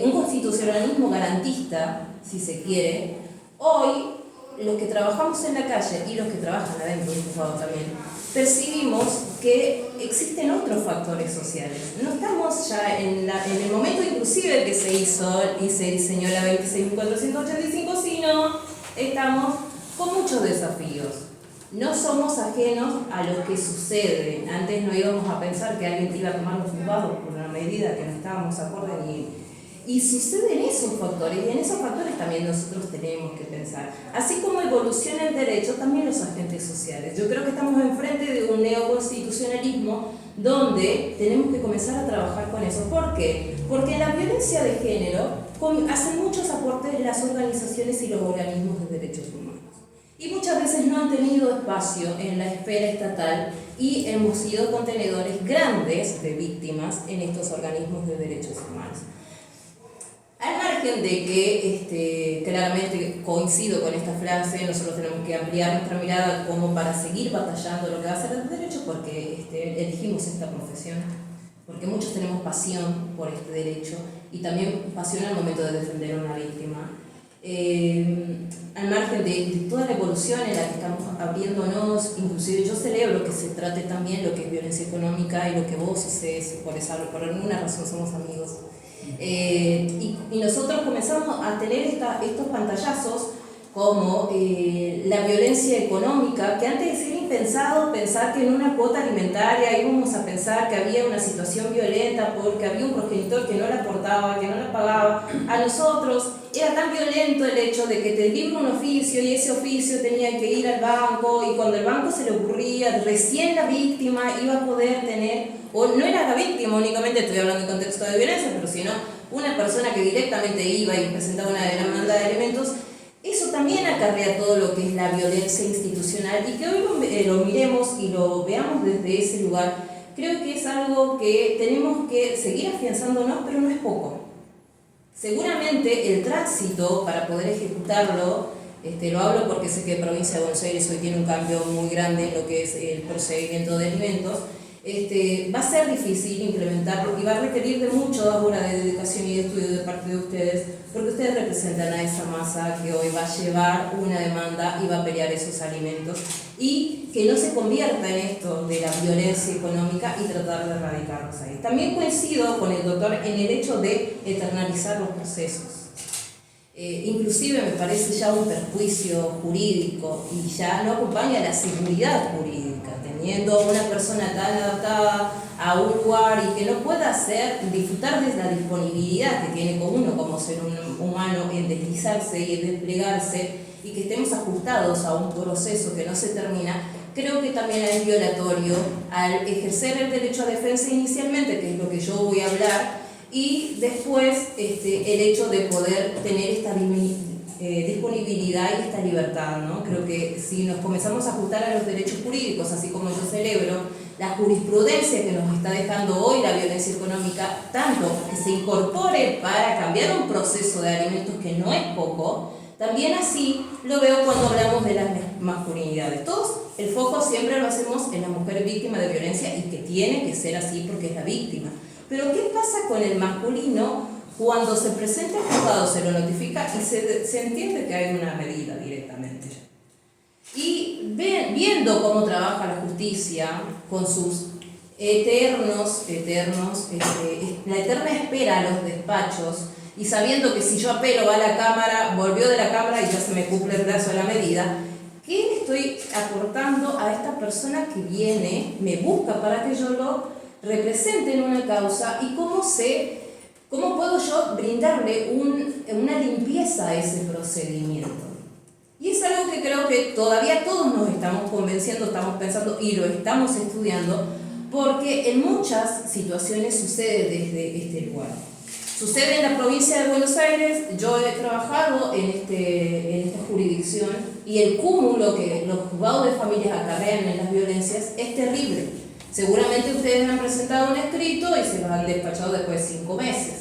un constitucionalismo garantista, si se quiere, hoy los que trabajamos en la calle y los que trabajan adentro del juzgado también, percibimos que existen otros factores sociales. No estamos ya en el momento inclusive que se hizo y se diseñó la 26.485, sino estamos con muchos desafíos. No somos ajenos a lo que sucede. Antes no íbamos a pensar que alguien iba a tomar los juzgados por una medida que no estábamos acorde y suceden esos factores, y en esos factores también nosotros tenemos que pensar. Así como evoluciona el derecho, también los agentes sociales. Yo creo que estamos enfrente de un neoconstitucionalismo donde tenemos que comenzar a trabajar con eso. ¿Por qué? Porque en la violencia de género hacen muchos aportes las organizaciones y los organismos de derechos humanos. Y muchas veces no han tenido espacio en la esfera estatal y hemos sido contenedores grandes de víctimas en estos organismos de derechos humanos. Al margen de que claramente coincido con esta frase, nosotros tenemos que ampliar nuestra mirada como para seguir batallando lo que va a ser el derecho, porque elegimos esta profesión, porque muchos tenemos pasión por este derecho y también pasión al momento de defender a una víctima. Al margen de toda la evolución en la que estamos abriéndonos, inclusive yo celebro que se trate también lo que es violencia económica y lo que vos haces, por alguna razón somos amigos. Y nosotros comenzamos a tener estos pantallazos como la violencia económica, que antes de ser impensado pensar que en una cuota alimentaria íbamos a pensar que había una situación violenta porque había un progenitor que no la aportaba, que no la pagaba. A nosotros era tan violento el hecho de que te libra un oficio y ese oficio tenía que ir al banco, y cuando el banco se le ocurría, recién la víctima iba a poder tener, o no era la víctima únicamente, estoy hablando en contexto de violencia, pero sino una persona que directamente iba y presentaba una demanda de alimentos. Eso también acarrea todo lo que es la violencia institucional, y que hoy lo miremos y lo veamos desde ese lugar. Creo que es algo que tenemos que seguir afianzándonos, pero no es poco. Seguramente el tránsito para poder ejecutarlo, lo hablo porque sé que Provincia de Buenos Aires hoy tiene un cambio muy grande en lo que es el procedimiento de alimentos. Va a ser difícil implementarlo y va a requerir de mucha obra de dedicación y de estudio de parte de ustedes, porque ustedes representan a esa masa que hoy va a llevar una demanda y va a pelear esos alimentos, y que no se convierta en esto de la violencia económica y tratar de erradicarlos ahí. También coincido con el doctor en el hecho de eternalizar los procesos. Inclusive me parece ya un perjuicio jurídico y ya no acompaña la seguridad jurídica, teniendo una persona tan adaptada a un lugar y que no pueda disfrutar de la disponibilidad que tiene con uno como ser humano en deslizarse y en desplegarse, y que estemos ajustados a un proceso que no se termina. Creo que también es violatorio al ejercer el derecho a defensa inicialmente, que es lo que yo voy a hablar, y después el hecho de poder tener esta disponibilidad y esta libertad, ¿no? Creo que si nos comenzamos a ajustar a los derechos jurídicos, así como yo celebro la jurisprudencia que nos está dejando hoy la violencia económica, tanto que se incorpore para cambiar un proceso de alimentos que no es poco, también así lo veo cuando hablamos de las masculinidades. Todos el foco siempre lo hacemos en la mujer víctima de violencia, y que tiene que ser así porque es la víctima. Pero ¿qué pasa con el masculino cuando se presenta el juzgado, se lo notifica y se entiende que hay una medida directamente? Y viendo cómo trabaja la justicia con sus la eterna espera a los despachos, y sabiendo que si yo apelo va a la Cámara, volvió de la Cámara y ya se me cumple el plazo de la medida, ¿qué le estoy aportando a esta persona que viene, me busca para que yo lo represente en una causa, y cómo puedo yo brindarle una limpieza a ese procedimiento? Y es algo que creo que todavía todos nos estamos convenciendo, estamos pensando y lo estamos estudiando, porque en muchas situaciones sucede desde este lugar. Sucede en la provincia de Buenos Aires. Yo he trabajado en esta jurisdicción, y el cúmulo que los juzgados de familias acarrean en las violencias es terrible. Seguramente ustedes han presentado un escrito y se los han despachado después de 5 meses.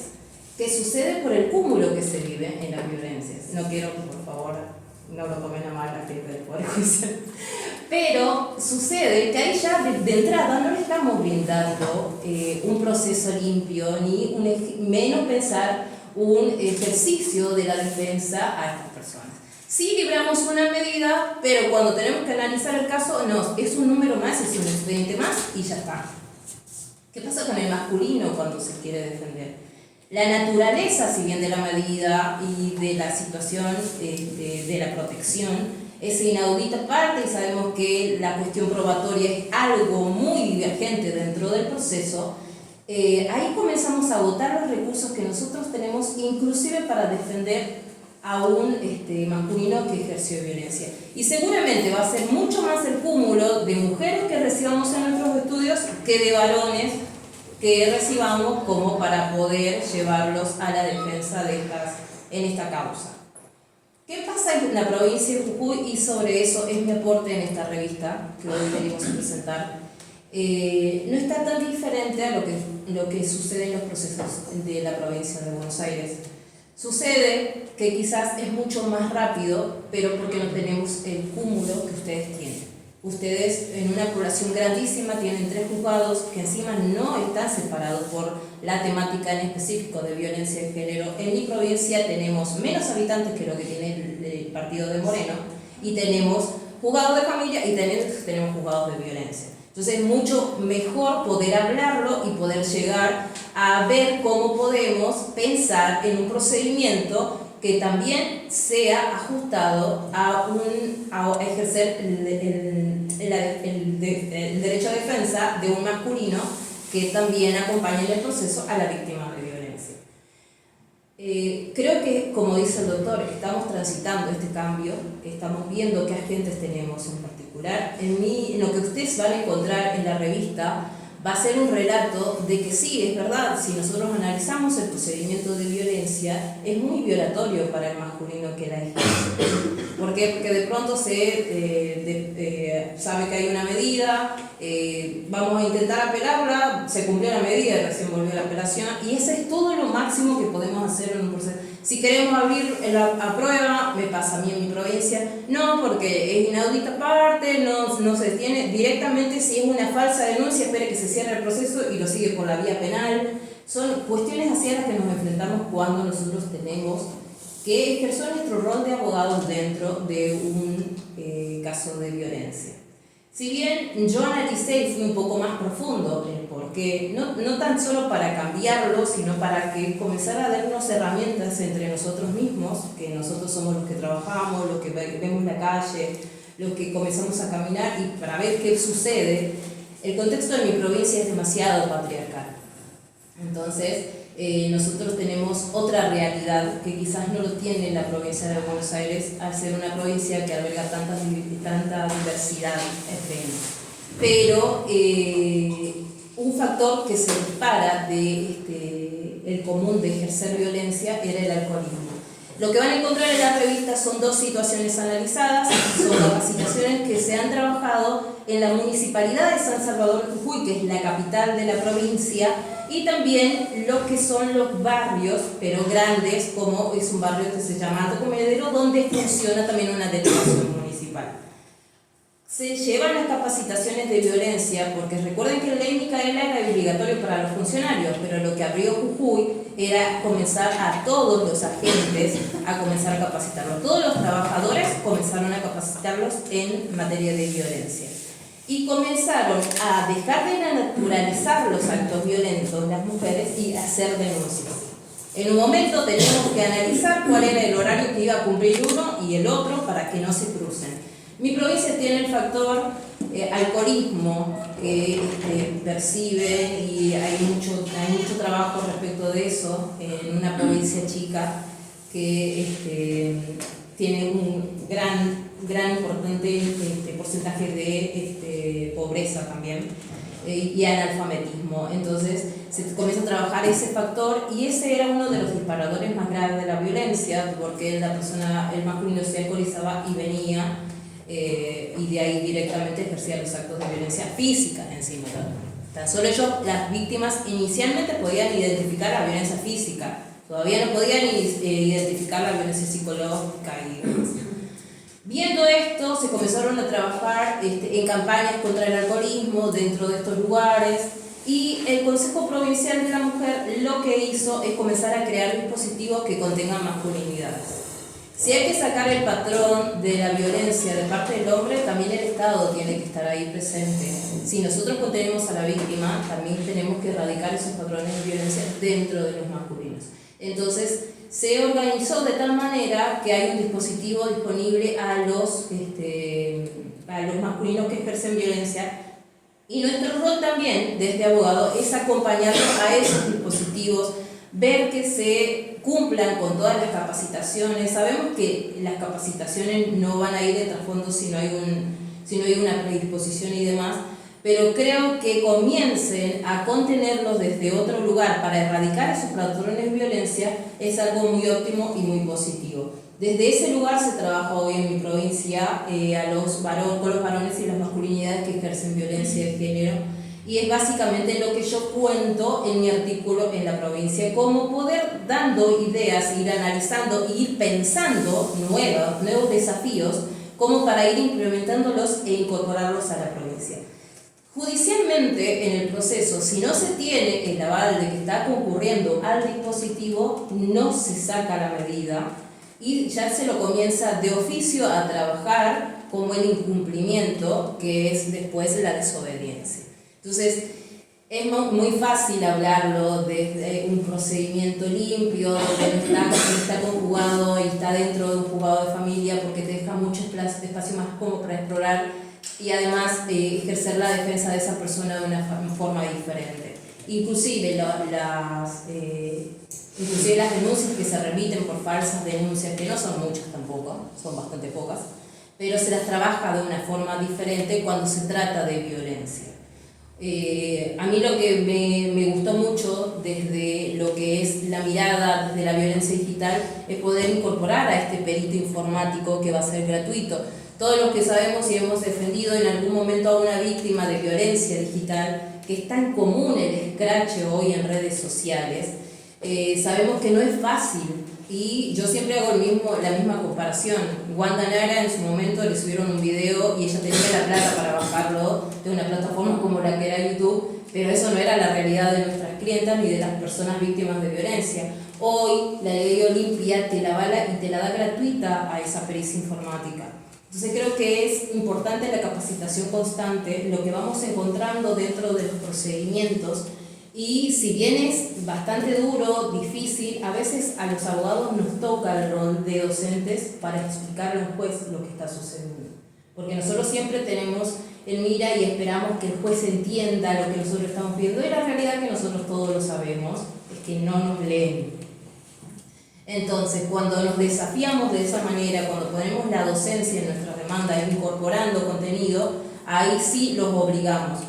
¿Qué sucede por el cúmulo que se vive en las violencias? No quiero, por favor, no lo tomen a mal la gente del Poder Judicial. Pero sucede que ahí ya de entrada no le estamos brindando un proceso limpio, ni menos pensar un ejercicio de la defensa a estas personas. Sí libramos una medida, pero cuando tenemos que analizar el caso, no, es un número más, es un expediente más y ya está. ¿Qué pasa con el masculino cuando se quiere defender? La naturaleza, si bien de la medida y de la situación de la protección, es inaudita parte y sabemos que la cuestión probatoria es algo muy divergente dentro del proceso. Ahí comenzamos a agotar los recursos que nosotros tenemos, inclusive para defender a un masculino que ejerció violencia. Y seguramente va a ser mucho más el cúmulo de mujeres que recibamos en nuestros estudios que de varones que recibamos como para poder llevarlos a la defensa en esta causa. ¿Qué pasa en la provincia de Jujuy? Y sobre eso es mi aporte en esta revista que hoy venimos a presentar. No está tan diferente a lo que sucede en los procesos de la provincia de Buenos Aires. Sucede que quizás es mucho más rápido, pero porque no tenemos el cúmulo que ustedes tienen. Ustedes en una población grandísima tienen 3 juzgados que encima no están separados por la temática en específico de violencia de género. En mi provincia tenemos menos habitantes que lo que tiene el partido de Moreno y tenemos juzgados de familia y tenemos juzgados de violencia. Entonces es mucho mejor poder hablarlo y poder llegar a ver cómo podemos pensar en un procedimiento que también sea ajustado a ejercer el derecho a defensa de un masculino que también acompañe en el proceso a la víctima de violencia. Creo que, como dice el doctor, estamos transitando este cambio, estamos viendo qué agentes tenemos en particular. En lo que ustedes van a encontrar en la revista va a ser un relato de que sí, es verdad, si nosotros analizamos el procedimiento de violencia, es muy violatorio para el masculino que la ejerce. ¿Por qué? Porque de pronto se sabe que hay una medida, vamos a intentar apelarla, se cumplió la medida, recién volvió la apelación, y ese es todo lo máximo que podemos hacer en un proceso. Si queremos abrir a prueba, me pasa a mí en mi provincia, no, porque es inaudita parte, no se tiene directamente, si es una falsa denuncia, espere que se cierre el proceso y lo sigue por la vía penal. Son cuestiones así a las que nos enfrentamos cuando nosotros tenemos que ejercer nuestro rol de abogados dentro de un caso de violencia. Si bien yo analicé y fui un poco más profundo el porqué, no tan solo para cambiarlo, sino para que comenzara a darnos herramientas entre nosotros mismos, que nosotros somos los que trabajamos, los que vemos la calle, los que comenzamos a caminar y para ver qué sucede. El contexto de mi provincia es demasiado patriarcal. Entonces, nosotros tenemos otra realidad que quizás no lo tiene la provincia de Buenos Aires al ser una provincia que alberga tanta diversidad Pero un factor que se dispara de el común de ejercer violencia era el alcoholismo. Lo que van a encontrar en la revista son 2 situaciones analizadas, son capacitaciones que se han trabajado en la Municipalidad de San Salvador de Jujuy, que es la capital de la provincia, y también lo que son los barrios, pero grandes, como es un barrio que se llama Alto Comedero, donde funciona también una delegación municipal. Se llevan las capacitaciones de violencia, porque recuerden que la ley Micaela era obligatorio para los funcionarios, pero lo que abrió Jujuy era comenzar a todos los agentes a comenzar a capacitarlos. Todos los trabajadores comenzaron a capacitarlos en materia de violencia. Y comenzaron a dejar de naturalizar los actos violentos las mujeres y hacer denuncias. En un momento teníamos que analizar cuál era el horario que iba a cumplir uno y el otro para que no se crucen. Mi provincia tiene el factor alcoholismo que percibe y hay mucho trabajo respecto de eso en una provincia chica que tiene un gran importante porcentaje de pobreza también y analfabetismo. Entonces se comienza a trabajar ese factor y ese era uno de los disparadores más graves de la violencia, porque el masculino se alcoholizaba y venía y de ahí directamente ejercía los actos de violencia física encima. Tan solo ellos, las víctimas, inicialmente podían identificar la violencia física, todavía no podían identificar la violencia psicológica y demás. Viendo esto, se comenzaron a trabajar en campañas contra el alcoholismo dentro de estos lugares y el Consejo Provincial de la Mujer lo que hizo es comenzar a crear dispositivos que contengan masculinidades. Si hay que sacar el patrón de la violencia de parte del hombre, también el Estado tiene que estar ahí presente. Si nosotros contenemos a la víctima, también tenemos que erradicar esos patrones de violencia dentro de los masculinos. Entonces, se organizó de tal manera que hay un dispositivo disponible a los masculinos que ejercen violencia, y nuestro rol también desde abogado es acompañarlos a esos dispositivos, ver que se cumplan con todas las capacitaciones. Sabemos que las capacitaciones no van a ir de trasfondo si no hay una predisposición y demás, pero creo que comiencen a contenerlos desde otro lugar para erradicar esos patrones de violencia es algo muy óptimo y muy positivo. Desde ese lugar se trabaja hoy en mi provincia con los varones y las masculinidades que ejercen violencia de género, y es básicamente lo que yo cuento en mi artículo en la provincia, cómo poder dando ideas, ir analizando e ir pensando nuevos desafíos como para ir implementándolos e incorporarlos a la provincia. Judicialmente, en el proceso, si no se tiene el aval de que está concurriendo al dispositivo, no se saca la medida y ya se lo comienza de oficio a trabajar como el incumplimiento, que es después la desobediencia. Entonces, es muy fácil hablarlo desde un procedimiento limpio, donde no está conjugado y está dentro de un juzgado de familia, porque te deja mucho espacio más cómodo para explorar y además ejercer la defensa de esa persona de una forma diferente. Inclusive las denuncias que se remiten por falsas denuncias, que no son muchas tampoco, son bastante pocas, pero se las trabaja de una forma diferente cuando se trata de violencia. A mí lo que me gustó mucho desde lo que es la mirada desde la violencia digital es poder incorporar a este perito informático que va a ser gratuito. Todos los que sabemos y hemos defendido en algún momento a una víctima de violencia digital, que es tan común el escrache hoy en redes sociales, sabemos que no es fácil, y yo siempre hago la misma comparación. Wanda Nara en su momento le subieron un video y ella tenía la plata para bajarlo de una plataforma como la que era YouTube, pero eso no era la realidad de nuestras clientas ni de las personas víctimas de violencia. Hoy la ley Olimpia te la avala y te la da gratuita a esa pericia informática. Entonces creo que es importante la capacitación constante, lo que vamos encontrando dentro de los procedimientos, y si bien es bastante duro, difícil, a veces a los abogados nos toca el rol de docentes para explicarle a un juez lo que está sucediendo. Porque nosotros siempre tenemos en mira y esperamos que el juez entienda lo que nosotros estamos pidiendo, y la realidad es que nosotros todos lo sabemos, es que no nos leen. Entonces, cuando nos desafiamos de esa manera, cuando ponemos la docencia en nuestras demandas, incorporando contenido, ahí sí los obligamos.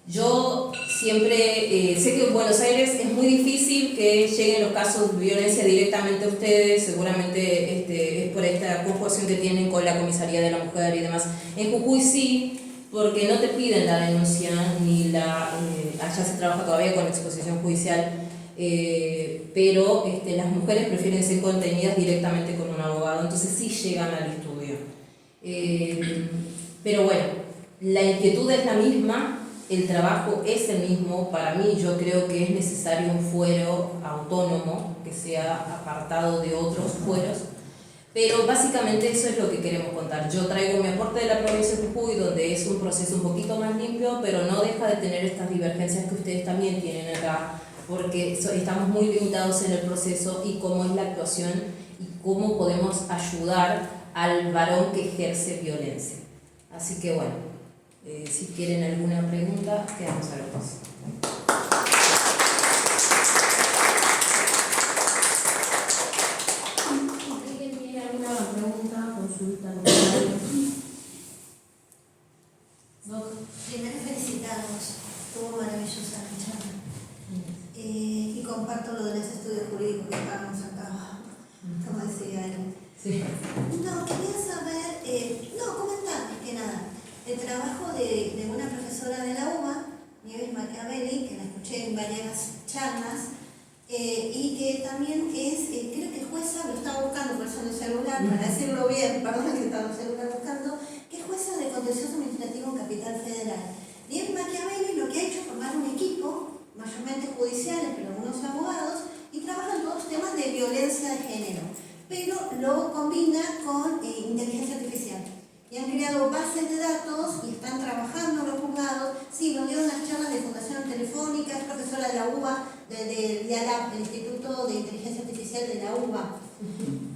Yo siempre sé que en Buenos Aires es muy difícil que lleguen los casos de violencia directamente a ustedes, seguramente es por esta conjugación que tienen con la Comisaría de la Mujer y demás. En Jujuy sí, porque no te piden la denuncia, allá se trabaja todavía con exposición judicial, pero las mujeres prefieren ser contenidas directamente con un abogado, entonces sí llegan al estudio. Pero bueno, la inquietud es la misma, el trabajo es el mismo. Para mí, yo creo que es necesario un fuero autónomo que sea apartado de otros fueros, pero básicamente eso es lo que queremos contar. Yo traigo mi aporte de la provincia de Jujuy, donde es un proceso un poquito más limpio, pero no deja de tener estas divergencias que ustedes también tienen acá, porque estamos muy limitados en el proceso y cómo es la actuación y cómo podemos ayudar al varón que ejerce violencia. Así que bueno, si quieren alguna pregunta, quedamos abiertos. ¿Alguien tiene alguna pregunta, consulta? Primero felicitarnos, estuvo maravillosa la charla. Y comparto lo de los estudios jurídicos que estábamos acá, como decía él. Sí. No, quería saber, comentar más que nada, el trabajo de una profesora de la UBA, Nieves Machiavelli, que la escuché en varias charlas, y que también es, creo que jueza, lo estaba buscando por eso en el celular, para decirlo bien, perdón que estaba en el celular buscando, que es jueza de contencioso administrativo en Capital Federal. Nieves Machiavelli lo que ha hecho es formar un equipo, mayormente judiciales, pero algunos abogados, y trabajan todos temas de violencia de género, pero lo combina combina con inteligencia artificial. Y han creado bases de datos y están trabajando en los juzgados. Sí, lo dio en las charlas de Fundación Telefónica, es profesora de la UBA, del IALAB, el Instituto de Inteligencia Artificial de la UBA.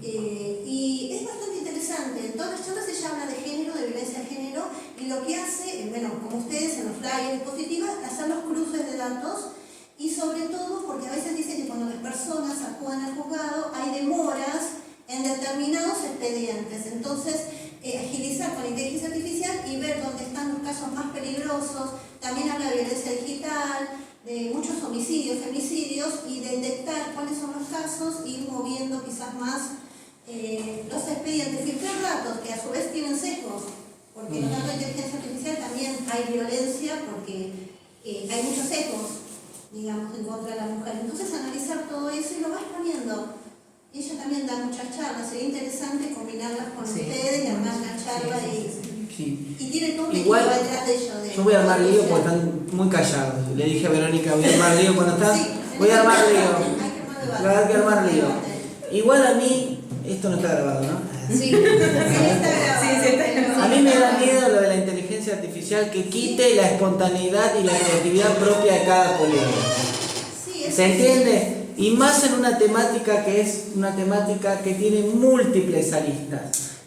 Y es bastante interesante. En todas las charlas ella habla de género, de violencia de género, y lo que hace, bueno, como ustedes en los flyers, diapositivas, hacer los cruces de datos. Y sobre todo porque a veces dicen que cuando las personas acuden al juzgado hay demoras en determinados expedientes. Entonces, agilizar con inteligencia artificial y ver dónde están los casos más peligrosos. También habla de violencia digital, de muchos homicidios, femicidios, y detectar cuáles son los casos, ir moviendo quizás más los expedientes, filtrar datos que a su vez tienen sesgos, porque en los datos de inteligencia artificial también hay violencia, porque hay muchos sesgos, digamos, en contra de la mujer. Entonces, analizar todo eso y lo va exponiendo. Ella también da muchas charlas, sería interesante combinarlas con ustedes y armar una charla y tiene todo un equipo detrás de ellos. Yo voy a armar lío porque están muy callados. Le dije a Verónica, voy a armar lío cuando estás. Voy a armar lío. Hay que armar lío. Igual a mí, esto no está grabado, ¿no? Sí. A mí me da miedo lo de la inteligencia artificial, que quite la espontaneidad y la creatividad propia de cada colega. ¿Se entiende? Y más en una temática que es una temática que tiene múltiples aristas.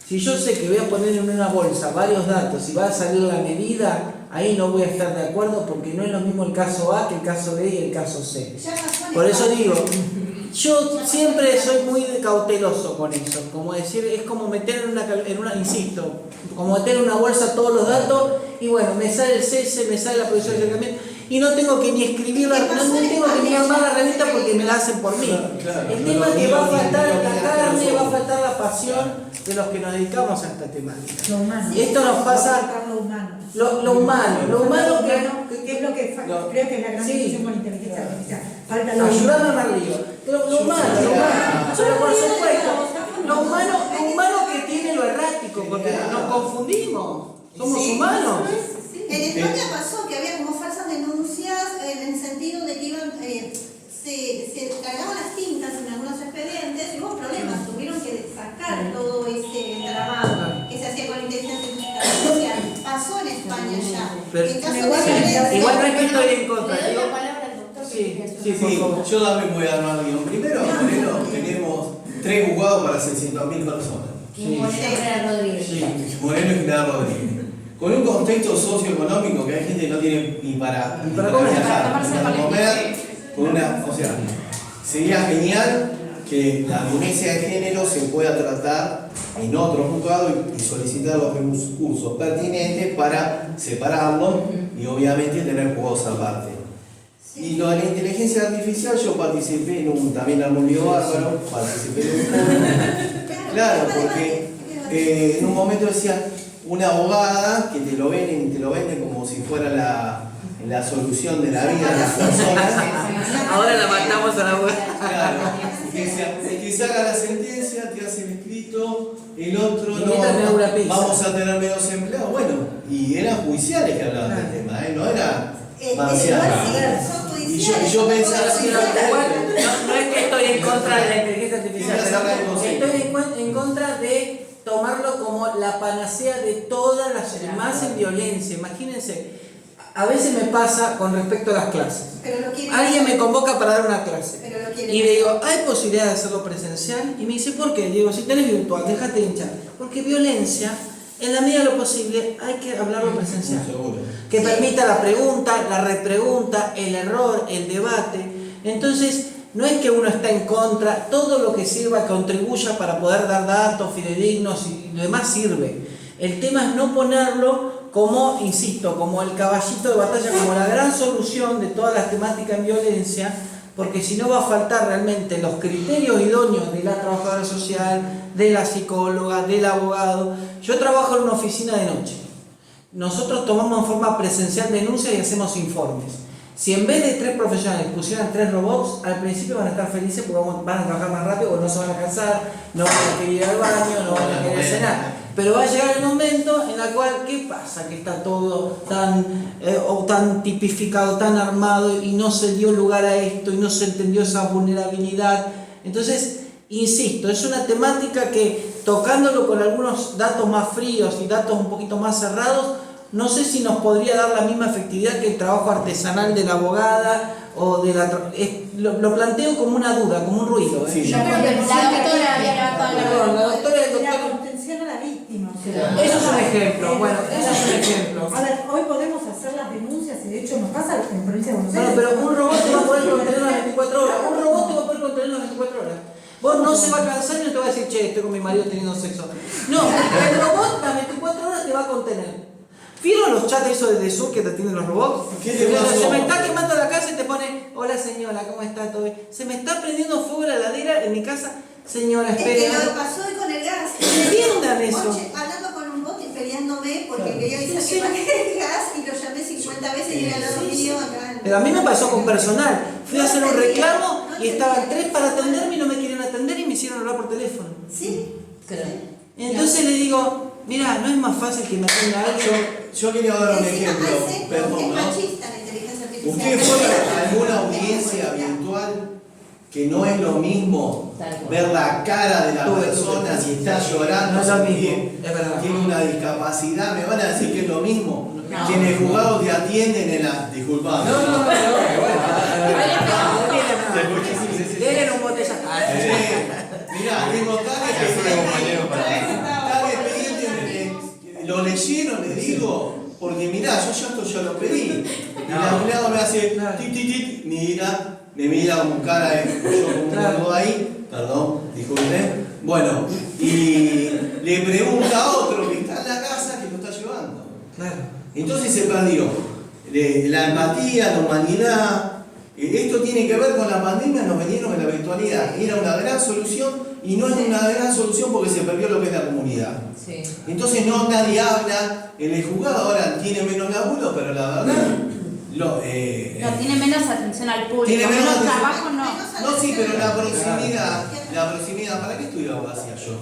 Si yo sé que voy a poner en una bolsa varios datos y va a salir la medida, ahí no voy a estar de acuerdo, porque no es lo mismo el caso A que el caso B y el caso C. Por eso digo, yo siempre soy muy cauteloso con eso, como decir, es como meter en una insisto, como meter en una bolsa todos los datos y bueno, me sale el cese, me sale la producción de acercamiento y no tengo que ni escribirla, no tengo que ni armar la revista porque me la hacen por mí. El tema es que va a faltar la carne, va a faltar la pasión de los que nos dedicamos a esta temática. Lo humano. Y esto nos pasa... Lo humano. Lo humano que es lo que creo que es la gran discusión con inteligencia artificial. Falta lo ayudarnos humano. a armar lío. Lo humano. Pero por supuesto, lo humano que tiene lo errático, porque nos confundimos. Somos humanos. En España pasó que había como falsas denuncias en el sentido de que iban, se cargaban las tintas en algunos expedientes y hubo problemas, tuvieron que sacar todo ese entramado que se hacía con inteligencia artificial. Pasó en España ya. Pero, En caso de igual no es que estoy en contra. Le doy Digo, la palabra al doctor. sí, por favor. Yo también voy a armar guión. Primero, Moreno, tenemos 3 juzgados para 600.000 personas. Y Moreno General Rodríguez. Moreno y General Rodríguez. Con un contexto socioeconómico que hay gente que no tiene ni para viajar, ni para comer, con una, o sea, sería genial que la violencia de género se pueda tratar en otro juzgado y solicitar los recursos pertinentes para separarlos y obviamente tener juegos aparte. Y lo de la inteligencia artificial, yo participé también en un lío bárbaro, participé en un foro. Claro, porque en un momento decía, una abogada que te lo venden como si fuera la solución de la vida de las personas. Ahora la matamos a la abogada. Claro, que se haga la sentencia, te hace el escrito, el otro Y métame una pizza. vamos a tener menos empleados. Bueno, y eran judiciales que hablaban del tema, no era marciano. Y yo pensaba así, No es que estoy en contra de la inteligencia artificial, Quería sacar el concepto. estoy en contra de tomarlo como la panacea de todas las más en violencia. Imagínense, a veces me pasa con respecto a las clases. Alguien me convoca para dar una clase y le digo, ¿hay posibilidad de hacerlo presencial? Y me dice, ¿por qué? Digo, si tenés virtual, déjate hinchar. Porque violencia, en la medida de lo posible, hay que hablarlo presencial. Seguro. Que permita la pregunta, la repregunta, el error, el debate. Entonces, no es que uno está en contra, todo lo que sirva, contribuya para poder dar datos fidedignos y lo demás sirve. El tema es no ponerlo como, insisto, como el caballito de batalla, como la gran solución de todas las temáticas en violencia, porque si no va a faltar realmente los criterios idóneos de la trabajadora social, de la psicóloga, del abogado. Yo trabajo en una oficina de noche. Nosotros tomamos en forma presencial denuncias y hacemos informes. Si en vez de 3 profesionales pusieran 3 robots, al principio van a estar felices porque van a trabajar más rápido, porque no se van a cansar, no van a querer ir al baño, no van a querer cenar. Pero va a llegar el momento en el cual, ¿qué pasa? Que está todo tan tipificado, tan armado y no se dio lugar a esto y no se entendió esa vulnerabilidad. Entonces, insisto, es una temática que tocándolo con algunos datos más fríos y datos un poquito más cerrados, no sé si nos podría dar la misma efectividad que el trabajo artesanal de la abogada o de la... Lo planteo como una duda, como un ruido. Sí. Yo creo que la doctora había levantado la mano. Perdón, la doctora y el La doctor... contención a la víctima. Eso es un ejemplo, bueno, eso es un ejemplo. A ver, hoy podemos hacer las denuncias y de hecho nos pasa en provincia de Buenos Aires. No, pero un robot te va a poder contener las 24 horas. Un robot te va a poder contener las 24 horas. Vos no se va a cansar y no te va a decir, che, estoy con mi marido teniendo sexo. No, el robot las 24 horas te va a contener. ¿Vieron los chats esos de Zoom que te tienen los robots? ¿Qué te pasó? Se me está quemando la casa y te pone, hola señora, ¿cómo está? ¿Todo bien? Se me está prendiendo fuego la heladera en mi casa. Señora, Es espere. que lo pasó hoy con el gas. Entiendan eso. Oye, hablando con un bot y peleándome porque Claro. quería irse Sí, a quemar el gas y lo llamé 50 veces y era al lado mío acá. Pero a mí me pasó con personal. Fui a hacer un reclamo y estaban 3 para atenderme y no me querían atender y me hicieron hablar por teléfono. Sí. Claro. Entonces le digo, mirá, no es más fácil que me atienda alguien. Yo quería dar un Encima ejemplo, hay sesgo, perdón, es ¿no? machista la inteligencia artificial. ¿Ustedes fueron a alguna audiencia virtual que no es lo mismo Tal cual. ver la cara de la Tuve, persona tuve. si está llorando, No es lo si mismo, tiene, es verdad. tiene una discapacidad? ¿Me van a decir que es lo mismo? No. Que en el juzgado te atienden en la... Disculpame. Tienen un botella. Mirá, tengo tal expediente, lo leyeron, le digo, porque mirá, yo esto ya lo pedí. Y el empleado me hace tit, tit, tit, me mira con cara de yo como un boludo ahí, perdón, disculpen. Bueno, y le pregunta a otro que está en la casa que lo está llevando. Entonces se perdió la empatía, la humanidad. Esto tiene que ver con la pandemia, nos veníamos en la virtualidad. Era una gran solución y no es una gran solución porque se perdió lo que es la comunidad. Sí. Entonces nadie habla, en el juzgado ahora tiene menos laburo, pero la verdad, No, tiene menos atención al público, Tiene menos menos atención. trabajo no. no, sí, pero la proximidad, ¿para qué estudio abogacía yo?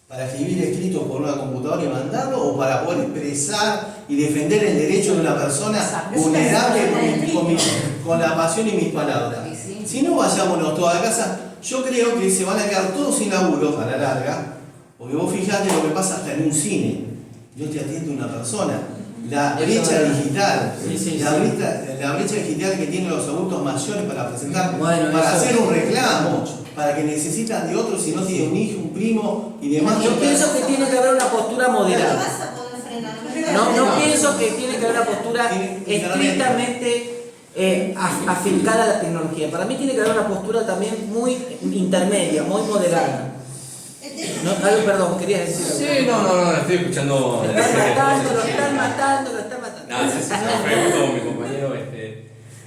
¿Para escribir escritos por una computadora y mandarlo o para poder expresar y defender el derecho de una persona vulnerable con la pasión y mis palabras? Sí, sí. Si no, vayámonos todos a casa. Yo creo que se van a quedar todos sin laburo a la larga, porque vos fijate lo que pasa hasta en un cine. Yo te atiendo una persona. La brecha digital, la brecha digital que tienen los adultos mayores para presentar, para hacer un reclamo, para que necesitan de otros si no tienen un hijo, un primo y demás. Yo pienso que tiene que haber una postura No moderada. vas a poder frenar. No pienso que tiene que haber una postura estrictamente afincada a la tecnología. Para mí tiene que haber una postura también muy intermedia, muy moderada. Perdón, querías decir algo. Sí, no, estoy escuchando. Lo están matando. No, sí, perfecto, mi compañero.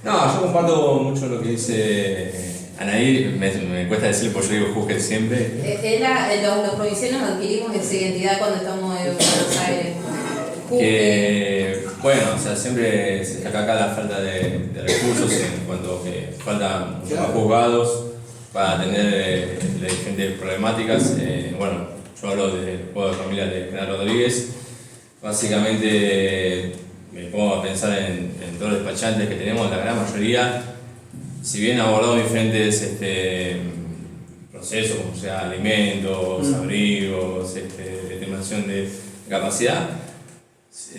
No, yo comparto mucho lo que dice Anaí, me cuesta decirle porque yo digo juzgue siempre. Los provincianos adquirimos esa identidad cuando estamos en Buenos Aires. Que, bueno, o sea, siempre se destaca acá la falta de recursos en cuanto a que faltan muchos más juzgados para atender las diferentes problemáticas. Bueno, yo hablo del juego de familia de General Rodríguez. Básicamente me pongo a pensar en todos los despachantes que tenemos, la gran mayoría, si bien abordamos diferentes procesos, como sea alimentos, abrigos, determinación de capacidad,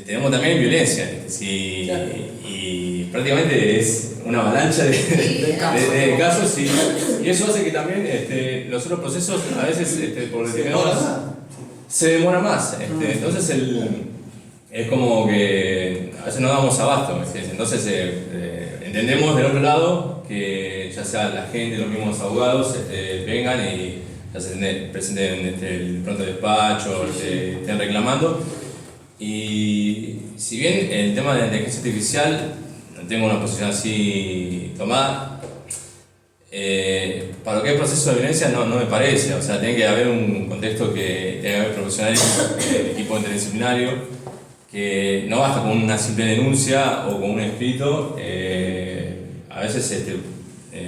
tenemos también violencia, y prácticamente es una avalancha de casos y eso hace que también los otros procesos a veces por determinados se demora más. Entonces es como que a veces no damos abasto. Entonces entendemos del otro lado que ya sea la gente, los mismos abogados vengan y ya se presenten el pronto despacho, estén reclamando. Y si bien el tema de la inteligencia artificial no tengo una posición así tomada, para lo que es proceso de violencia no me parece. O sea, tiene que haber un contexto que tenga que haber profesionales de equipo interdisciplinario, que no basta con una simple denuncia o con un escrito. A veces es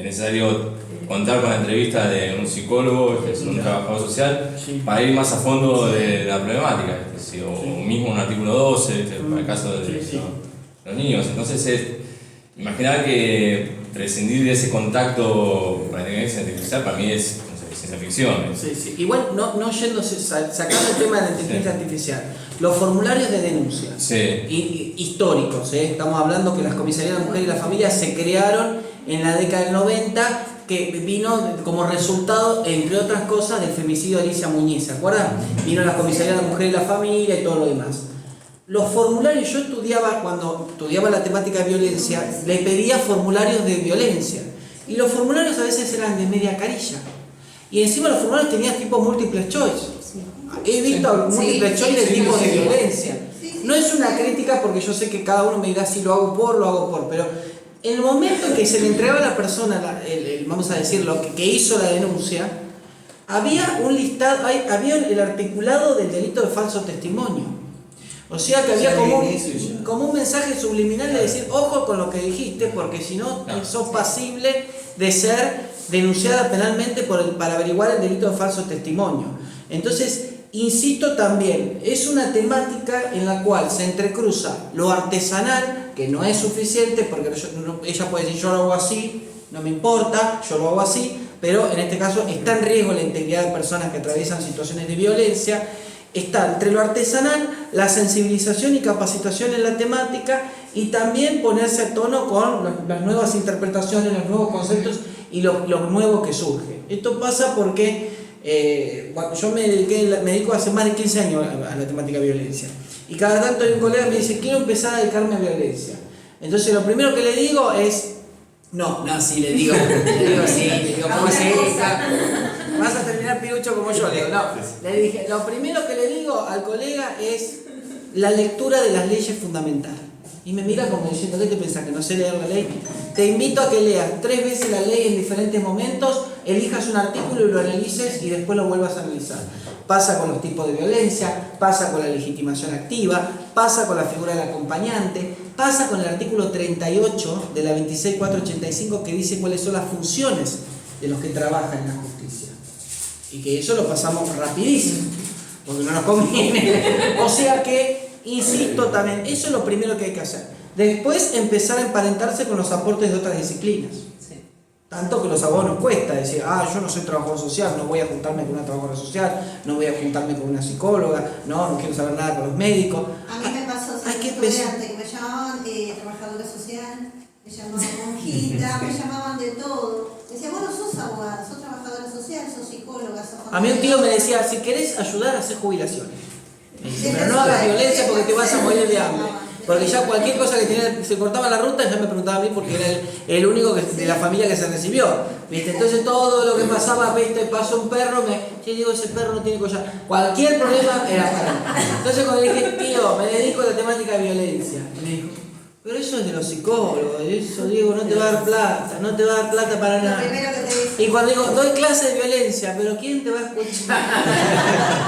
necesario contar con la entrevista de un psicólogo, un trabajador social, para ir más a fondo de la problemática, o mismo un artículo 12, para el caso de los niños. Entonces, imaginar que prescindir de ese contacto con la inteligencia artificial para mí es ciencia ficción. Sí, sí. Igual no yéndose, sacando el tema de la inteligencia artificial, los formularios de denuncia históricos, estamos hablando que las comisarías de la mujer y la familia se crearon en la década del 90, que vino como resultado, entre otras cosas, del femicidio de Alicia Muñiz, ¿se acuerdan? Vino la comisaría de la mujer y la familia y todo lo demás. Los formularios, yo estudiaba, cuando estudiaba la temática de violencia, le pedía formularios de violencia. Y los formularios a veces eran de media carilla. Y encima los formularios tenían tipo múltiple choice. He visto múltiple choice de tipo de violencia. No es una crítica porque yo sé que cada uno me dirá si lo hago por, pero en el momento en que se le entregaba a la persona, vamos a decir, lo que hizo la denuncia, había un listado, había el articulado del delito de falso testimonio. O sea que había como un mensaje subliminal de decir, ojo con lo que dijiste, porque si no sos pasible de ser denunciada penalmente para averiguar el delito de falso testimonio. Entonces, insisto también, es una temática en la cual se entrecruza lo artesanal, que no es suficiente, porque ella puede decir, yo lo hago así, no me importa, yo lo hago así, pero en este caso está en riesgo la integridad de personas que atraviesan situaciones de violencia. Está entre lo artesanal, la sensibilización y capacitación en la temática, y también ponerse a tono con las nuevas interpretaciones, los nuevos conceptos y lo nuevo que surge. Esto pasa porque yo me dedico hace más de 15 años a la temática de violencia, y cada tanto hay un colega que me dice, quiero empezar a dedicarme a violencia. Entonces lo primero que le digo es, sí, le digo, ¿cómo es esa? Vas a terminar pirucho como yo, le digo, no. Le dije, lo primero que le digo al colega es la lectura de las leyes fundamentales. Y me mira como diciendo, ¿qué te pensás, que no sé leer la ley? Te invito a que leas 3 veces la ley en diferentes momentos, elijas un artículo y lo analices y después lo vuelvas a analizar. Pasa con los tipos de violencia, pasa con la legitimación activa, pasa con la figura del acompañante, pasa con el artículo 38 de la 26485 que dice cuáles son las funciones de los que trabajan en la justicia. Y que eso lo pasamos rapidísimo, porque no nos conviene. O sea que, insisto también, eso es lo primero que hay que hacer. Después empezar a emparentarse con los aportes de otras disciplinas. Tanto que los abogados nos cuesta decir, yo no soy trabajador social, no voy a juntarme con una trabajadora social, no voy a juntarme con una psicóloga, no quiero saber nada con los médicos. A mí me pasó estudiante que me llamaban trabajadora social, me llamaban monjita, me llamaban de todo. Me decían, bueno, sos abogada, sos trabajadora social, sos psicóloga, sos... A mí un tío me decía, si querés ayudar a hacer jubilaciones, pero no hagas violencia porque te vas a morir de hambre. Porque ya cualquier cosa que se cortaba la ruta ya me preguntaba a mí porque era el único de la familia que se recibió, ¿viste? Entonces todo lo que pasaba, ¿viste? Pasó un perro, yo digo, ese perro no tiene collar. Cualquier problema era para mí. Entonces cuando le dije, tío, me dedico a la temática de violencia, me dijo, pero eso es de los psicólogos, eso Diego, no te va a dar plata, no te va a dar plata para nada. Y cuando digo, doy clase de violencia, pero ¿quién te va a escuchar?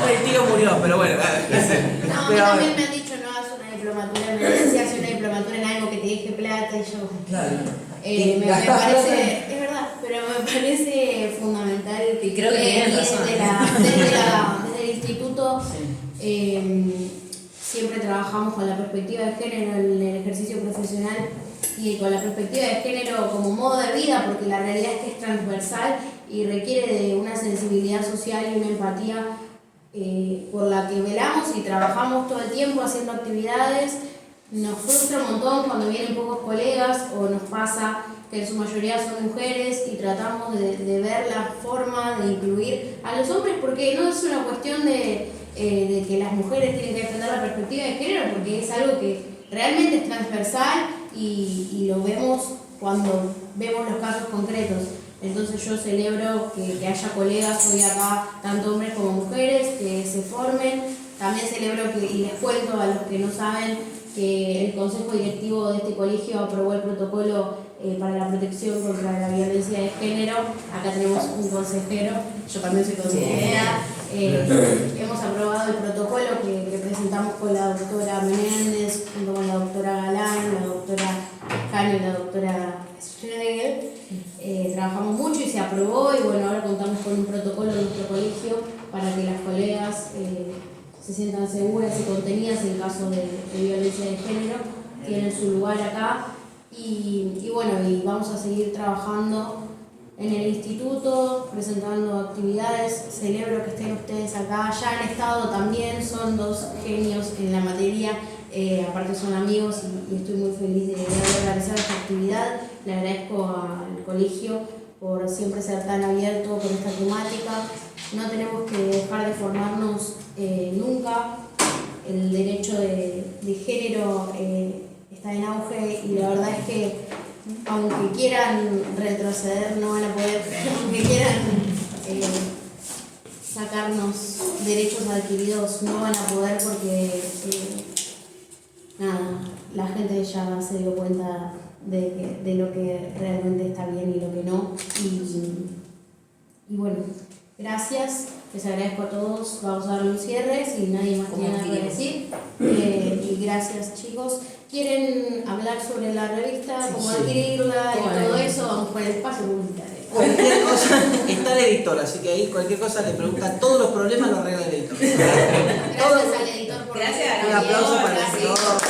El tío murió, pero bueno. No, a mí también me han dicho, no, haz una diplomatura en violencia, haz una diplomatura en algo que te deje plata, y yo... Claro. Me parece, es verdad, pero me parece fundamental. Y creo que tienen razón. Desde el instituto siempre trabajamos con la perspectiva de género en el ejercicio profesional y con la perspectiva de género como modo de vida, porque la realidad es que es transversal y requiere de una sensibilidad social y una empatía por la que velamos y trabajamos todo el tiempo haciendo actividades. Nos frustra un montón cuando vienen pocos colegas, o nos pasa que en su mayoría son mujeres, y tratamos de ver la forma de incluir a los hombres, porque no es una cuestión de que las mujeres tienen que defender la perspectiva de género, porque es algo que realmente es transversal y lo vemos cuando vemos los casos concretos. Entonces yo celebro que haya colegas hoy acá, tanto hombres como mujeres, que se formen. También celebro y les cuento a los que no saben, que el Consejo Directivo de este colegio aprobó el protocolo para la protección contra la violencia de género. Acá tenemos un consejero, yo también soy consejera. Hemos aprobado el protocolo que presentamos con la doctora Menéndez, junto con la doctora Galán, la doctora Cano y la doctora Schlegel. Trabajamos mucho y se aprobó, y bueno, ahora contamos con un protocolo en nuestro colegio para que las colegas se sientan seguras y contenidas en caso de violencia de género, tienen su lugar acá, y bueno, y vamos a seguir trabajando en el instituto, presentando actividades. Celebro que estén ustedes acá, ya han estado también, son dos genios en la materia, aparte son amigos y estoy muy feliz de haber realizado esta actividad. Le agradezco al colegio por siempre ser tan abierto con esta temática. No tenemos que dejar de formarnos nunca. El derecho de género está en auge y la verdad es que aunque quieran retroceder no van a poder, aunque quieran sacarnos derechos adquiridos no van a poder porque nada, la gente ya se dio cuenta de lo que realmente está bien y lo que no. Y bueno, gracias, les agradezco a todos. Vamos a dar un cierre si nadie más tiene nada que decir. Y gracias, chicos. ¿Quieren hablar sobre la revista, cómo adquirirla y todo eso? Vamos por el espacio publicitario. Cualquier cosa, está el editor, así que ahí cualquier cosa le preguntan, todos los problemas los arregla el editor. Gracias al editor por Gracias. Un aplauso para el editor.